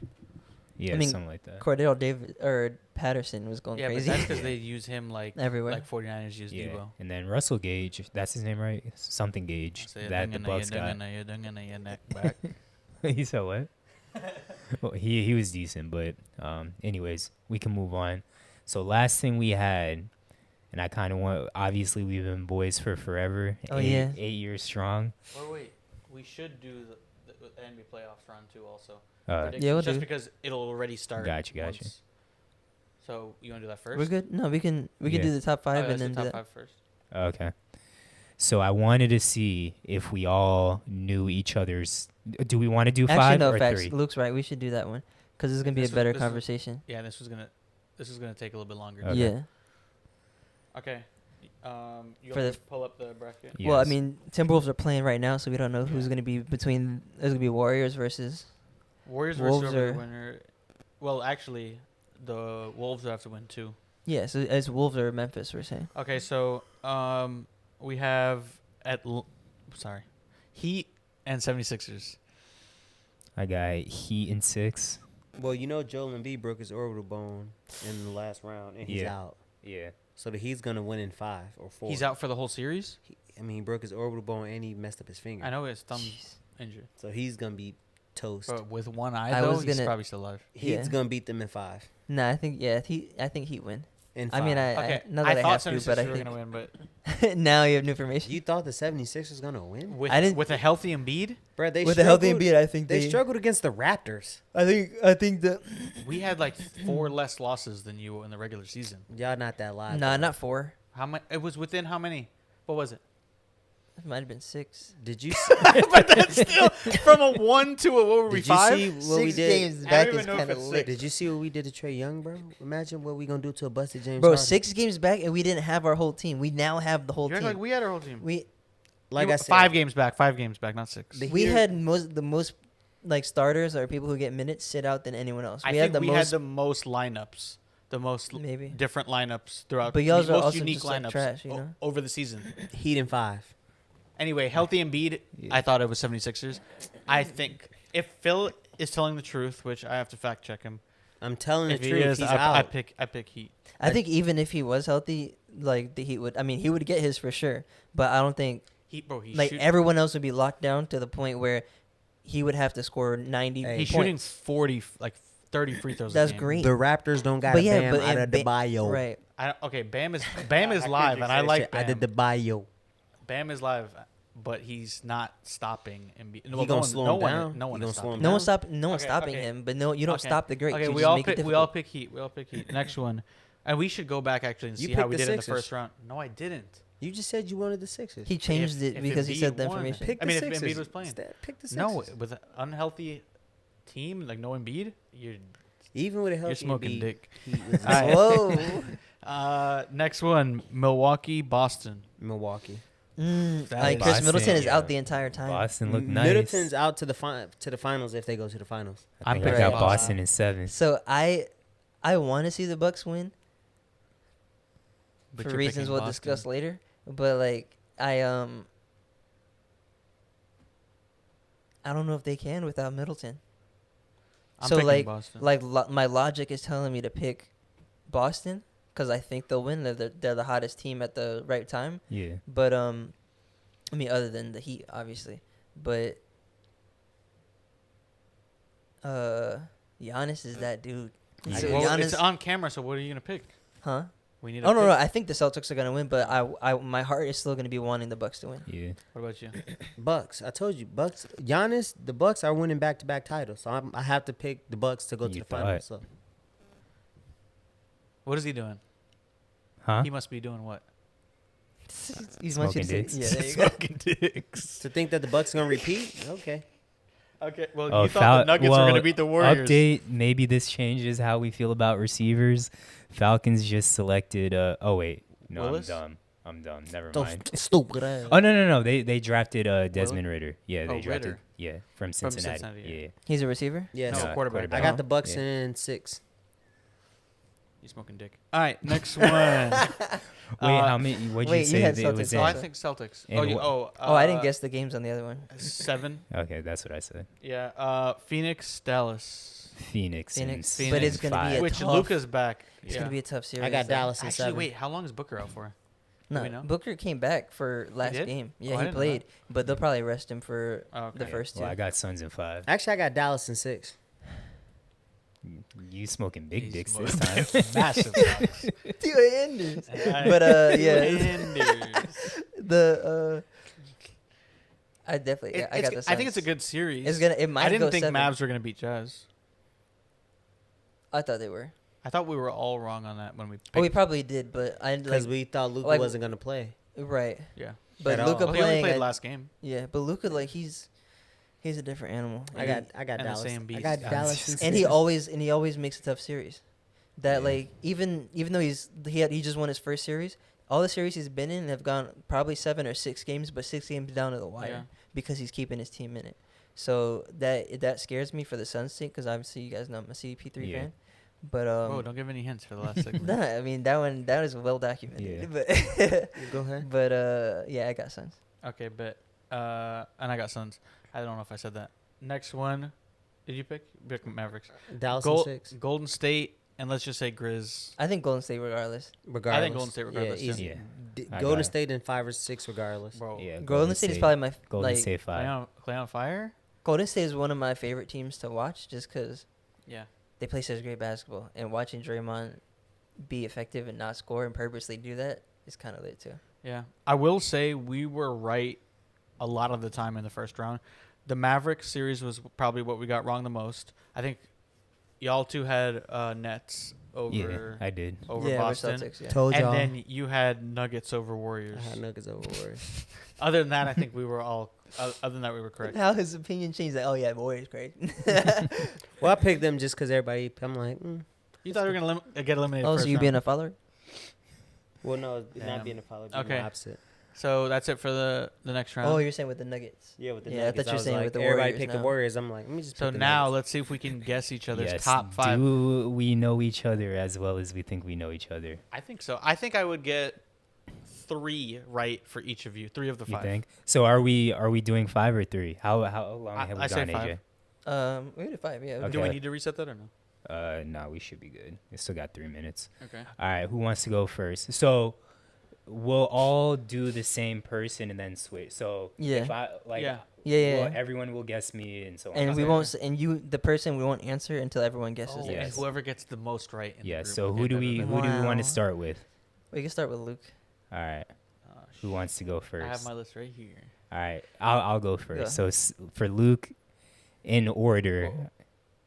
Yeah, I mean, something like that. Cordell Patterson was going crazy. Yeah, but that's because they use him like everywhere. Like 49ers use Debo. And then Russell Gage, that's his name, right? Something Gage. That the Bucks got. He said what? Well, he was decent, but anyways, we can move on. So last thing we had, and I kind of want. Obviously, we've been boys for forever. Oh 8 years strong. Or wait, we should do the NBA playoffs round too also. Yeah, we'll just do. because it'll already start. Gotcha. So you want to do that first? We're good. No, we can do the top 5 and then do top that. 5 first. Okay. So I wanted to see if we all knew each other's. Do we want to do 5 or 3? Luke's right. We should do that one because it's gonna be a better conversation. This is gonna take a little bit longer. Okay. Yeah. Okay. You For want the to pull up the bracket? Yes. Well, I mean, Timberwolves are playing right now, so we don't know who's gonna be between. There's gonna be Warriors versus. Warriors Wolves versus whoever the winner. Well, actually, the Wolves have to win too. Yeah, so it's Wolves or Memphis, we're saying. Okay, so we have Heat and 76ers. I got Heat in 6. Well, Joel Embiid broke his orbital bone in the last round, and he's out. Yeah. So he's going to win in 5 or 4. He's out for the whole series? He broke his orbital bone, and he messed up his finger. I know his thumb's injured. So he's going to be toast. But with one eye, he's probably still alive. He's going to beat them in 5. Nah, I think Heat win. In 5. I mean, I thought thought 76ers were going to win, but now you have new information. You thought the 76ers was going to win? With a healthy Embiid? Bro, with a healthy Embiid, I think they struggled against the Raptors. I think that we had like 4 less losses than you in the regular season. Y'all not that live. Nah, not 4. How many? It was within how many? What was it? It might have been 6. Did you But that's still from a 1 to a what were we, 5? see what we 6 did? games I back don't is even know if kind of it's lit. 6. Did you see what we did to Trae Young, bro? Imagine what we going to do to a busted James Bro, Harden. 6 games back and we didn't have our whole team. We now have the whole You're team. like we had our whole team. Like I said, 5 games back, not 6. We had the most like starters or people who get minutes sit out than anyone else. I think we had the most lineups, the most maybe different lineups throughout. But y'all the are most also unique just like lineups trash, over the season. Heat in 5. Anyway, healthy Embiid, I thought it was 76ers. I think if Phil is telling the truth, which I have to fact check him. I'm telling If the he truth. is, He's I out. pick Heat. I think even if he was healthy, like the Heat would. I mean, he would get his for sure. But I don't think He's everyone else would be locked down to the point where he would have to score 90 He's points. shooting 40, like 30 free throws. That's a game. great. The Raptors don't got But a yeah, Bam but out of the bio. Right. Bam is live, and I like I did Bam. the bio. Bam is live, but he's not stopping Embiid. He gonna slow him down. No one He is gonna slow stopping. him No one's down. stopping okay. him. But no, you don't Okay. stop the greats. Okay, You we just all make it pick. We all difficult. pick Heat. We all pick Heat. Next one, and we should go back actually and You see how picked we the did in the Sixers. first round. No, I didn't. You just said you wanted the Sixers. He changed it If because he Embiid said the won, information. Pick I the mean, if Sixers. Embiid was playing. Pick the Sixers. No, with an unhealthy team like no Embiid, Even with a healthy you're smoking Embiid, dick. He was All right. Whoa. Next one, Milwaukee, Boston. Milwaukee. Like Chris Boston, Middleton is yeah. out the entire time. Boston looked nice. Middleton's out to the finals if they go to the finals. I think I'm I got picking Boston in 7. So I want to see the Bucks win But for you're reasons picking we'll Boston. discuss later. But like I don't know if they can without Middleton. I'm So picking like Boston. my logic is telling me to pick Boston because I think they'll win. They're the hottest team at the right time. Yeah. But I mean, other than the Heat, obviously. But Giannis is that dude. Yeah. So Well, Giannis, it's on camera, so what are you gonna pick? huh? We need. Oh no, I think the Celtics are gonna win, but my heart is still gonna be wanting the Bucks to win. Yeah. What about you? Bucks. I told you, Bucks. Giannis, the Bucks are winning back-to-back titles, so I have to pick the Bucks to go to You the thought. finals. So What is he doing? Huh? He must be doing what? He's Smoking dicks. Yeah, there you go. Smoking dicks. to think that the Bucks are gonna repeat, okay. Okay. Well, Oh, you thought the Nuggets were gonna beat the Warriors. Update. Maybe this changes how we feel about receivers. Falcons just selected. Oh wait, no, Willis? I'm dumb. Never So mind. stupid ass. Oh no. They drafted Desmond Ritter. Yeah, they Oh, drafted. Ritter. Yeah, from Cincinnati. Cincinnati, yeah. Yeah. He's a receiver. Yes. No, No, quarterback. I got the Oh, Bucks yeah. in 6. You smoking dick. All right. Next one. Wait, how many? What'd wait, you you say had that it was Celtics in? Oh, I also. think Celtics. And Oh, you, wha- oh. I didn't guess the games on the other one. 7. Okay, that's what I said. Yeah. Phoenix, Dallas. Phoenix. Phoenix, in but it's gonna be five. a Which tough- Luca's back. It's Yeah. gonna be a tough series. I got though. Dallas in Actually, 7. wait. How long is Booker out for? Do we know? No, Booker came back for last did? game. Oh, Yeah, I he didn't know played, but they'll probably rest him for Oh, okay. the first two. Well, I got Suns in 5. Actually, I got Dallas in 6. You smoking big He's dicks smoking this time. Massive. Two enders. Alright. But yeah, Enders. the I definitely I got the. I think it's a Suns. good series. It might I didn't go think 7. Mavs were gonna beat Jazz. I thought they were. I thought we were all wrong on that when we picked. Oh, we probably did, but I Because like we thought Luka like- wasn't going to play. right. yeah. But At Luca all. Well, he only playing, played last game. yeah. But Luca like he's a different animal. I got and the Dallas. same I beast. got Yeah. Dallas in 6. And he always makes a tough series. That Yeah. like even though he just won his first series, all the series he's been in have gone probably 7 or 6 games, but 6 games down to the wire Yeah. because he's keeping his team in it. So that scares me for the Suns' sake because obviously you guys know I'm a CP3 Yeah. fan. But Whoa! Don't give any hints for the last segment. nah, I mean that was well documented. Yeah. But Go ahead. but yeah, I got Suns. Okay, but and I got Suns. I don't know if I said that. Next one, did you pick? Pick Mavericks. Dallas Gol- in 6. Golden State, and let's just say Grizz. I think Golden State regardless. Regardless. I think Golden State regardless, Yeah, too. easy. Yeah. I Golden got- State in 5 or 6 regardless. Bro, Yeah. Golden State is probably my Golden like State 5. Clay on fire. Golden State is one of my favorite teams to watch just because Yeah. they play such great basketball, and watching Draymond be effective and not score and purposely do that is kind of lit too. Yeah. I will say we were right a lot of the time in the first round. The Mavericks series was probably what we got wrong the most. I think y'all two had Nets over Yeah, I did. over yeah, we're Boston. Celtics, yeah. Told And y'all. then you had Nuggets over Warriors. I had Nuggets over Warriors. Other than that, I think we were all. Other than that, we were correct. How his opinion changed? Like, oh yeah, Warriors great. Well, I picked them just because everybody. I'm like, You thought we were gonna get eliminated. Oh, first so you round. being a follower? well, no, it's Damn. not being a follow. Being Okay. the opposite. So that's it for the next round. Oh, you're saying with the Nuggets? Yeah, with the Yeah, I Nuggets. thought you were was saying like, with the everybody Warriors picked the now. Warriors. I'm like, let me just. So pick the now Nuggets. let's see if we can guess each other's Yes. top 5. Do we know each other as well as we think we know each other? I think so. I think I would get 3 right for each of you. 3 of the You 5. think? So are we doing 5 or 3? How long I- have we I say gone, 5. AJ? We did 5. Yeah. Okay. Do we need to reset that or no? No, we should be good. We still got 3 minutes. Okay. All right, who wants to go first? So we'll all do the same person and then switch. So Yeah. if I like, Yeah. Yeah. well, everyone will guess me and so on. And we Okay. won't. And you, the person, we won't answer until everyone guesses. Oh, theirs. yes. and whoever gets the most right. In Yeah. the group. So Okay, who do bet, we bet, want Wow. to start with? We can start with Luke. All right. bet. Oh, Who wants to go first? I have my list right here. All right, I'll go first. Yeah. So for Luke, in order,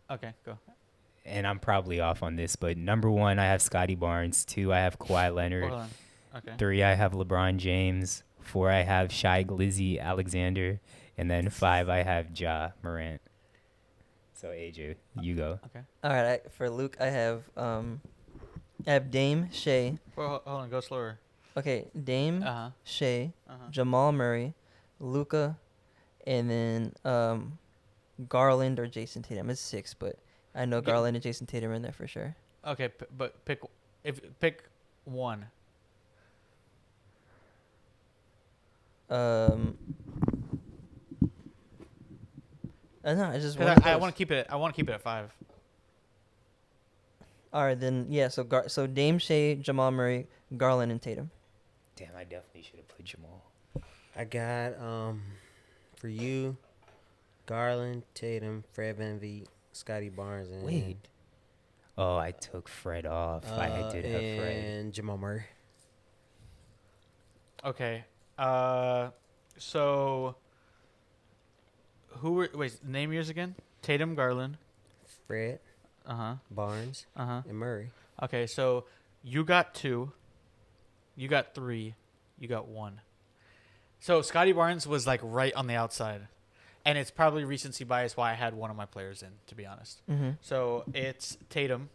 Okay, go. and I'm probably off on this, but number 1 I have Scotty Barnes. 2 I have Kawhi Leonard. Hold on. Okay. 3 I have LeBron James. 4 I have Shai Glizzy Alexander, and then 5 I have Ja Morant. So AJ, you go. Okay. All right. For Luke, I have Dame, Shea. Well, hold on. Go slower. Okay, Dame, Uh huh. Shea, Uh huh. Jamal Murray, Luca, and then Garland or Jason Tatum. It's 6, but I know Okay. Garland and Jason Tatum are in there for sure. Okay, but pick 1. No, I just 'Cause one of I those. want to keep it. I want to keep it at 5. All right, then yeah. So Dame, Shea, Jamal Murray, Garland, and Tatum. Damn, I definitely should have put Jamal. I got for you, Garland, Tatum, Fred VanVleet, Scotty Barnes, and Wait. Oh, I took Fred off. I did have Fred. and Jamal Murray. Okay. So who were name yours again? Tatum, Garland. Fred, Uh-huh. Barnes, Uh-huh. and Murray. Okay, so you got 2. You got 3. You got 1. So Scotty Barnes was like right on the outside. And it's probably recency bias why I had one of my players in, to be honest. Mm-hmm. So it's Tatum,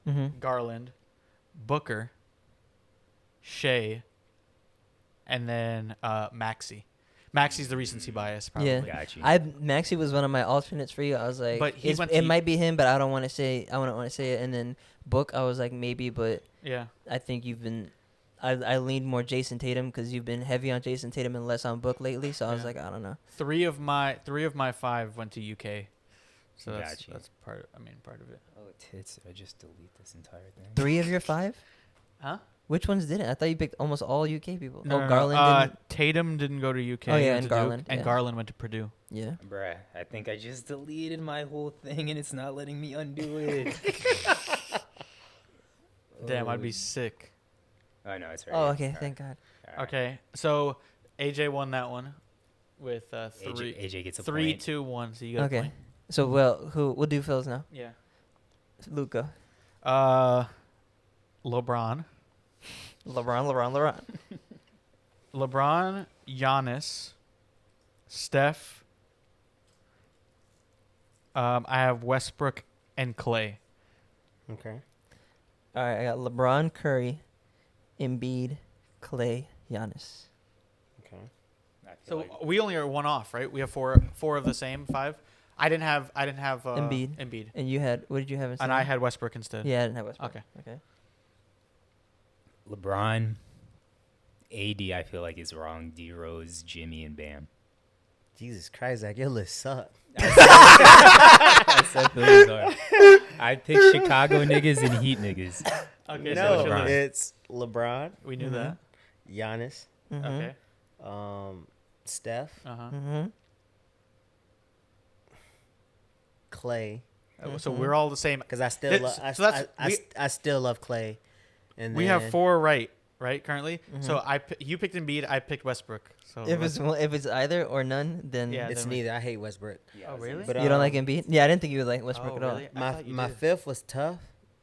Mm-hmm. Garland, Booker, Shea, and then Maxey. Maxey's the recency bias, probably. Yeah. Got you. Maxey was one of my alternates for you. I was like, But he went it to- might be him, but I don't want to say. I wouldn't want to say it. And then Book, I was like maybe, but Yeah. I think you've been. I leaned more Jason Tatum because you've been heavy on Jason Tatum and less on Book lately. So I was Yeah. like, I don't know. 3 of my 5 went to UK. So that's Got you. that's part of it. Oh, tits. I just delete this entire thing. 3 of your 5? Huh? Which ones didn't? I thought you picked almost all UK people. No, oh, no, no. Garland didn't. Tatum didn't go to UK. Oh, he yeah, went and to Garland, Duke, and yeah. Garland went to Purdue. Yeah. Bruh, I think I just deleted my whole thing and it's not letting me undo it. Damn, I'd be sick. Oh, no, it's right. Oh, here. okay. All right. Thank God. All right. Okay, so AJ won that one with 3. AJ gets a 3, point. 2, 1. So you got a Okay. point. So we'll do Phil's now. Yeah. Luca. LeBron, LeBron. Giannis, Steph. I have Westbrook and Clay. Okay. All right, I got LeBron, Curry, Embiid, Clay, Giannis. Okay. I feel So like- we only are one off, right? We have four of the same 5. I didn't have Embiid. And you had, what did you have instead? and I had Westbrook instead. Yeah, I didn't have Westbrook. Okay. Okay. LeBron, AD, I feel like is wrong. D Rose, Jimmy, and Bam. Jesus Christ, Zach, your list sucked. I said those are. I picked Chicago niggas and Heat niggas. Okay, No, so what's your list? it's LeBron, We knew Mhm. that. Giannis, Mm-hmm. Okay. Steph, Uh-huh. Mm-hmm. Clay. So we're all the same. Because I still It's- love. so that's- I still love Clay. And We then, have 4 right currently. So Mhm. you picked Embiid, I picked Westbrook. So If it's either or none, then Yeah, It's then we- neither. I hate Westbrook. Oh, really? But you don't like Embiid. Yeah, I didn't think you would like Westbrook Oh, at all. really? I My thought you my did. fifth was tough.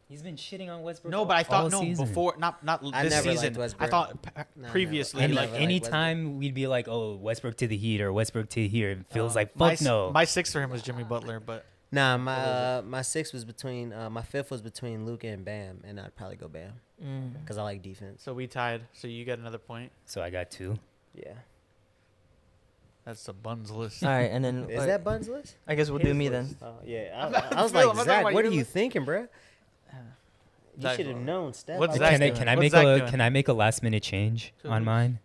He's been shitting on Westbrook. No, but I all thought season. before not I this never liked season. I Westbrook. thought No, previously I Any, never like liked anytime we'd be like, oh, Westbrook to the Heat or Westbrook to here, it feels like, my fuck no. My 6th for him was Jimmy Butler, but Nah, my sixth was between my fifth was between Luka and Bam, and I'd probably go Bam Mm. because I like defense. so we tied. So you got another point. So I got 2. Yeah, That's the Buns list. All right, and then is that Bun's list? I guess we'll do His me list. then. Oh yeah, I'm not- I was Phil, I'm like, not talking Zach, about what are your you list. thinking, bro? You Zach- should have known, Steph. What's I Zach like doing? Can I What's make Zach a doing? can I make a last minute change To on whose? mine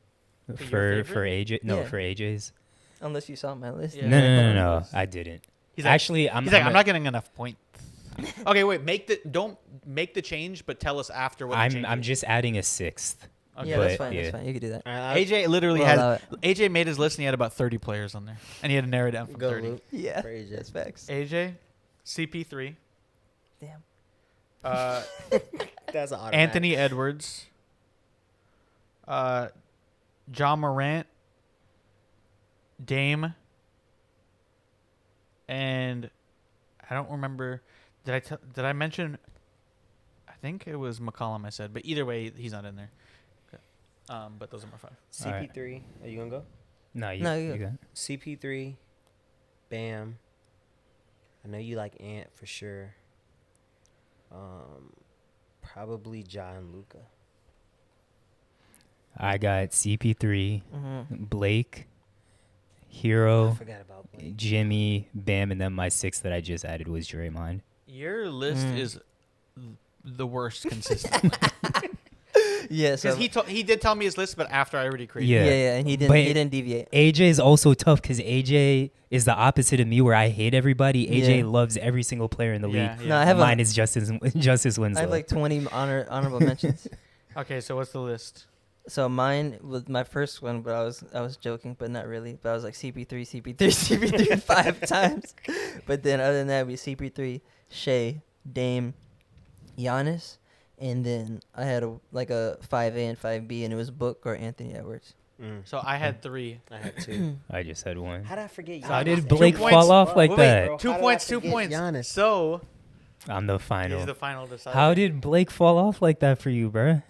To your for favorite? AJ? No, Yeah. for AJ's. Unless you saw my list. Yeah. No. I didn't. He's like, Actually, I'm not getting enough points. Okay, wait. Don't make the change, but tell us after what the change I'm is. just adding a 6th. Okay. Yeah, that's But, fine. yeah. That's fine. You could do that. AJ literally We'll allow had AJ made his list and he had about 30 players on there, and he had to narrow it down from Go 30. Luke. Yeah, For AJ. that's facts. AJ, CP3, Damn. That's an automatic. Anthony Edwards, John Morant, Dame, and I don't remember. Did I mention? I think it was McCollum. I said, but either way, he's not in there. Okay. But those are my 5. CP3. Are you gonna go? No, No, you you- got. CP3, Bam. I know you like Ant for sure. Probably John Luca. I got CP3, Mm-hmm. Blake, I Hero, forgot about Blake. Jimmy, Bam, and then my 6th that I just added was Draymond. Your list Mm. is the worst consistent. Yeah, so Because he did tell me his list, but after I already created Yeah. it. yeah, and he But- didn't deviate. AJ is also tough because AJ is the opposite of me, where I hate everybody. AJ Yeah. loves every single player in the Yeah, league. yeah. No, I have Mine is Justice Winslow. I have like 20 honorable mentions. Okay, so what's the list? So mine was my first one, but I was joking, but not really. But I was like CP3 5 times. But then other than that, we CP3, Shea, Dame, Giannis, and then I had a 5A and 5B, and it was Book or Anthony Edwards. So I had 3. I had 2. I just had one. How did I forget? How Giannis? did Blake points. fall off like Wait, that? bro. 2 How did I points, 2 forget points. Giannis? So I'm the final. he's the final decider. How did Blake fall off like that for you, bruh?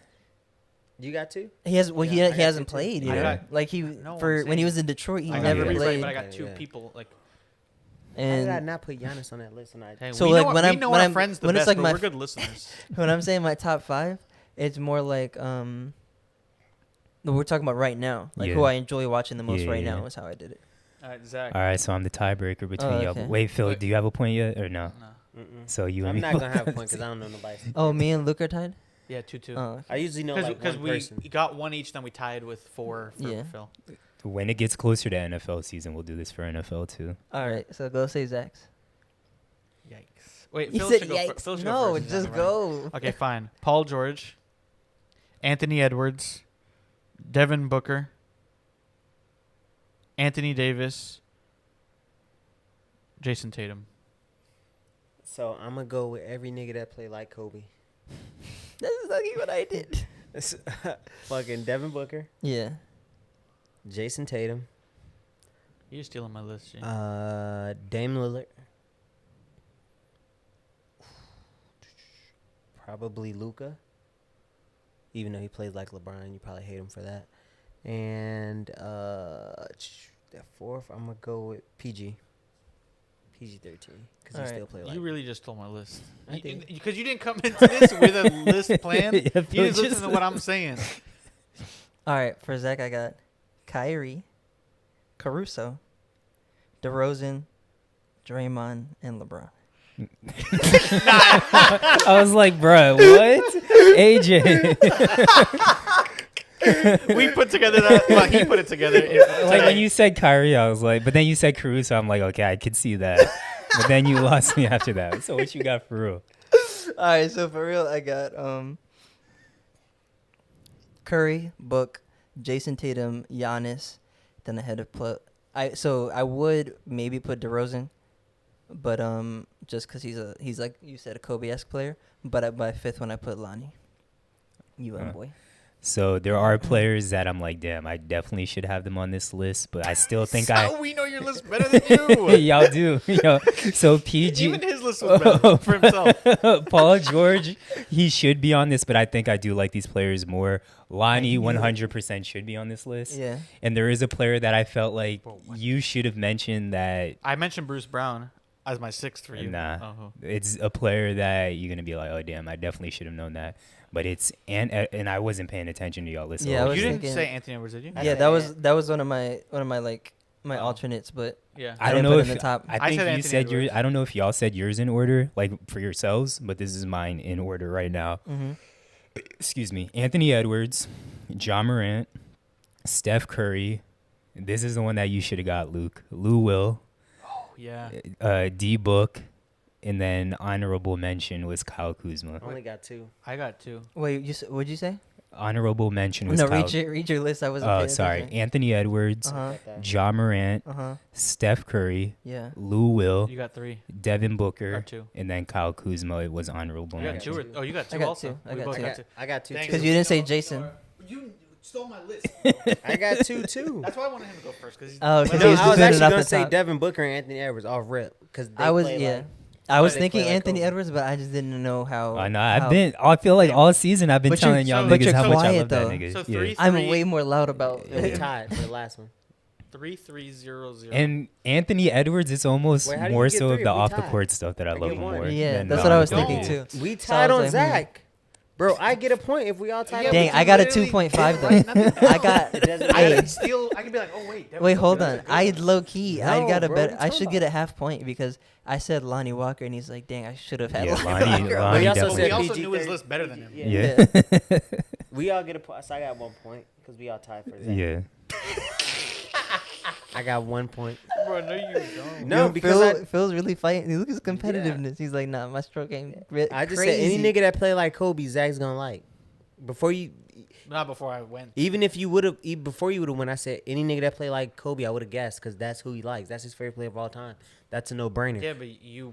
You got 2? He has well, Yeah, I he got hasn't 2 too. played. You I know? got- Like he No, for I'm when he saying- was in Detroit, he I got never 3 right, played. but I got Okay, 2 yeah. people. Like, How did I And not put Giannis on that list? And I hey, So, we like, know, when we I'm- know when our I'm- friends the when it's best, like but my we're good listeners. when I'm saying my top 5, it's more like we're talking about right now, like who Yeah. I enjoy watching the most Yeah, right yeah. now is how I did it. All right, Zach. All right, so I'm the tiebreaker between Oh, y'all. okay. Wait, Phil, Wait. do you have a point yet or no? No. So you and I'm me. not gonna have a point because I don't know nobody. Oh, me and Luke are tied. Yeah, 2-2. Oh, okay. I usually know like Because one we person. got 1 each, then we tied with 4 for Yeah. Phil. When it gets closer to NFL season, we'll do this for NFL too. All right, so go say Zach's. Yikes. Wait, You Phil said should go yikes. Phil should No, go first. He's on just the running. go. Okay, fine. Paul George, Anthony Edwards, Devin Booker, Anthony Davis, Jason Tatum. So I'm gonna go with every nigga that play like Kobe. That's exactly what I did. Fucking Devin Booker, Yeah. Jason Tatum, You're stealing my list, Jay. Dame Lillard, probably Luka. Even though he plays like LeBron, you probably hate him for that. And that 4th, I'm gonna go with PG-13 because he Alright. still play like. You really just stole my list. I did. Because you didn't come into this with a list plan. Yeah, You Phil just listen just- to what I'm saying. All right, for Zach, I got Kyrie, Caruso, DeRozan, Draymond, and LeBron. I was like, bruh, what? AJ. We put together that. Well, he put it together. Like when you said Kyrie, I was like, but then you said Caruso. I'm like, okay, I could see that. But then you lost me after that. So what you got for real? All right, so for real, I got Curry, Book, Jason Tatum, Giannis. Then I had to put I would maybe put DeRozan, but just because he's like you said a Kobe-esque player. But at my 5th one, I put Lonnie. boy. So there are players that I'm like, damn, I definitely should have them on this list, but I still think we know your list better than you. y'all do. Yo, so PG. Even his list was better for himself. Paul George, he should be on this, but I think I do like these players more. Lonnie 100% should be on this list. Yeah. And there is a player that I felt like Whoa, what? you should have mentioned that. I mentioned Bruce Brown as my 6th for you. Nah, Oh. it's a player that you're gonna be like, oh damn, I definitely should have known that. But it's and I wasn't paying attention to y'all list. Yeah, I You was didn't thinking- say Anthony Edwards, did you? I Yeah, said that was one of my like my Oh. alternates, but Yeah. I I don't didn't know put if in the top. I I think said you Anthony said yours. Edwards. I don't know if y'all said yours in order, like for yourselves, but this is mine in order right now. Mm-hmm. Excuse me. Anthony Edwards, John Morant, Steph Curry. This is the one that you should have got, Luke. Lou Will, Oh, yeah. D Book, and then honorable mention was Kyle Kuzma. I only got 2. I got 2. Wait, what'd you say? Honorable mention was No, Kyle. read your list. I wasn't. Oh, paying sorry. attention. Anthony Edwards, Uh-huh. John Morant, Uh-huh. Steph Curry, Yeah. Lou Will, You got 3. Devin Booker, Got 2. and then Kyle Kuzma. It was honorable You got mention. 2 or, oh, you got 2 I got also. 2. I We got both 2. got 2. I got 2 Thanks. too. Because you didn't say Jason. You stole my list. I got 2 too. That's why I wanted him to go first. Cause he's Oh, No, because he was I was doing it actually off gonna the say top. Devin Booker and Anthony Edwards off rip because I was I was they thinking play like Anthony Kobe. Edwards, but I just didn't know how. I know. how- I feel like all season I've been But you're- telling y'all but niggas you're how much I quiet, love though. that nigga. So Yeah. 3, I'm way more loud about. Yeah, we tied for the last one. 3-3-0-0. And Anthony Edwards, it's almost Wait, how did more you get so of three the if we off the tied? court stuff that I I love get him one. more. Yeah, than that's the what I on was the court. thinking too. We So I tied was on like, Zach. Bro, I get a point if we all tied Yeah, up. Dang, but you I got a literally 2.5 though. didn't write nothing I got. It doesn't I matter. can steal. I can be like, oh wait. Devin Wait, Booker, hold that's on. a good I one. low key. I No, got a bro, better. what I you should talking get a half point because I said Lonnie Walker and he's like, dang, I should have had Yeah, Lonnie Lonnie, Walker. But Lonnie he also But definitely. we said also PG knew his 30. list better than him. Yeah. We all get a point. So I got 1 point because we all tied for that. Yeah. I got 1 point. Bro, no, you don't. No, Yo, because Phil's really fighting. Look at his competitiveness. He's like, nah, my stroke ain't I just crazy. said any nigga that play like Kobe, Zach's gonna like. Before you, Not before I went. even if you would have, before you would have, when I said any nigga that play like Kobe, I would have guessed because that's who he likes. That's his favorite player of all time. That's a no brainer. Yeah,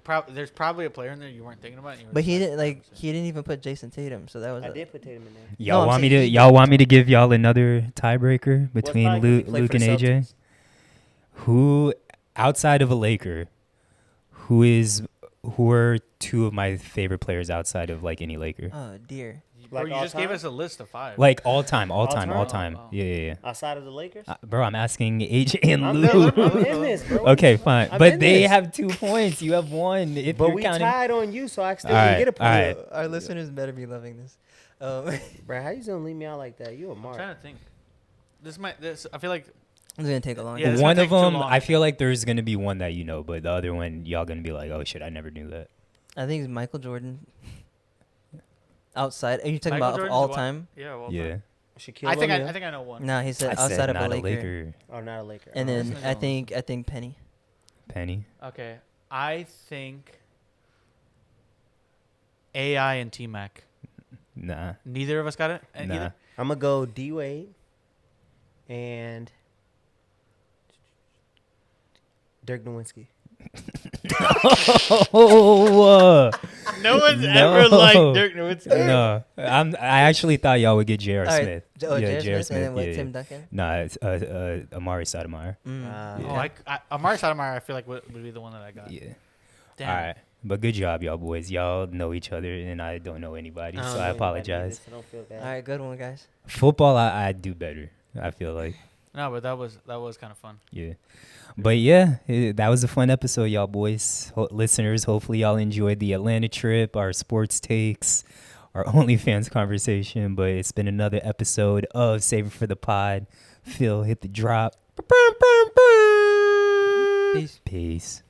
but there's probably a player in there you weren't thinking about. And you were But just he like, didn't like. 100%. He didn't even put Jason Tatum. So that was. I did put Tatum in there. Y'all I'm want me saying to? he Y'all did. want me to give y'all another tiebreaker Well, between probably 'cause he played Luke for and the AJ? Celtics. Who, outside of a Laker, who are two of my favorite players outside of like any Laker? Oh dear. Bro, Like you all just gave time? us a list of 5. Like all time. All time? Oh. Yeah. Outside of the Lakers, Bro, I'm asking AJ and I'm Luke. in this, bro. Okay, fine. I'm But in they this. have 2 points. You have 1. If But you're we counting. tied on you, so I still All didn't right, get a point. all right. Our listeners better be loving this. Bro, how you gonna leave me out like that? You a I'm mark. trying to think. I feel like It's gonna take a long Yeah, time. it's One gonna of take too them, long. I feel like there's gonna be one that you know, but the other one, y'all gonna be like, "Oh shit, I never knew that." I think it's Michael Jordan. Outside, are you talking Michael about of Jordan's all what? time? Yeah, well, Yeah, Shaquille I think O'Neal? I think I know one. Nah, he said I outside said of not a Laker. Oh, not a Laker. And Oh, then Listen, I think Penny. Penny. Okay, I think AI and T Mac. Nah, Neither of us got it. nah. Either? I'm gonna go D Wade and Dirk Nowitzki. Oh, No one's No. ever liked Dirk Nowitzki. no. I actually thought y'all would get J.R. All right, Smith. Oh, yeah, J.R. J.R. Smith, and then what? yeah, Tim yeah. Duncan. Nah, it's Amari Stoudemire. Mm. Ah, Yeah. Oh, Amari Stoudemire, I feel like would be the one that I got. Yeah. Damn. All right, but good job, y'all boys. Y'all know each other, and I don't know anybody, don't so know I anybody apologize. either, so don't feel bad. All right, good one, guys. Football, I do better. I feel like. No, but that was kind of fun. Yeah. But yeah, that was a fun episode, y'all boys. Listeners, hopefully y'all enjoyed the Atlanta trip, our sports takes, our OnlyFans conversation. But it's been another episode of Save It for the Pod. Phil, hit the drop. Peace. Peace.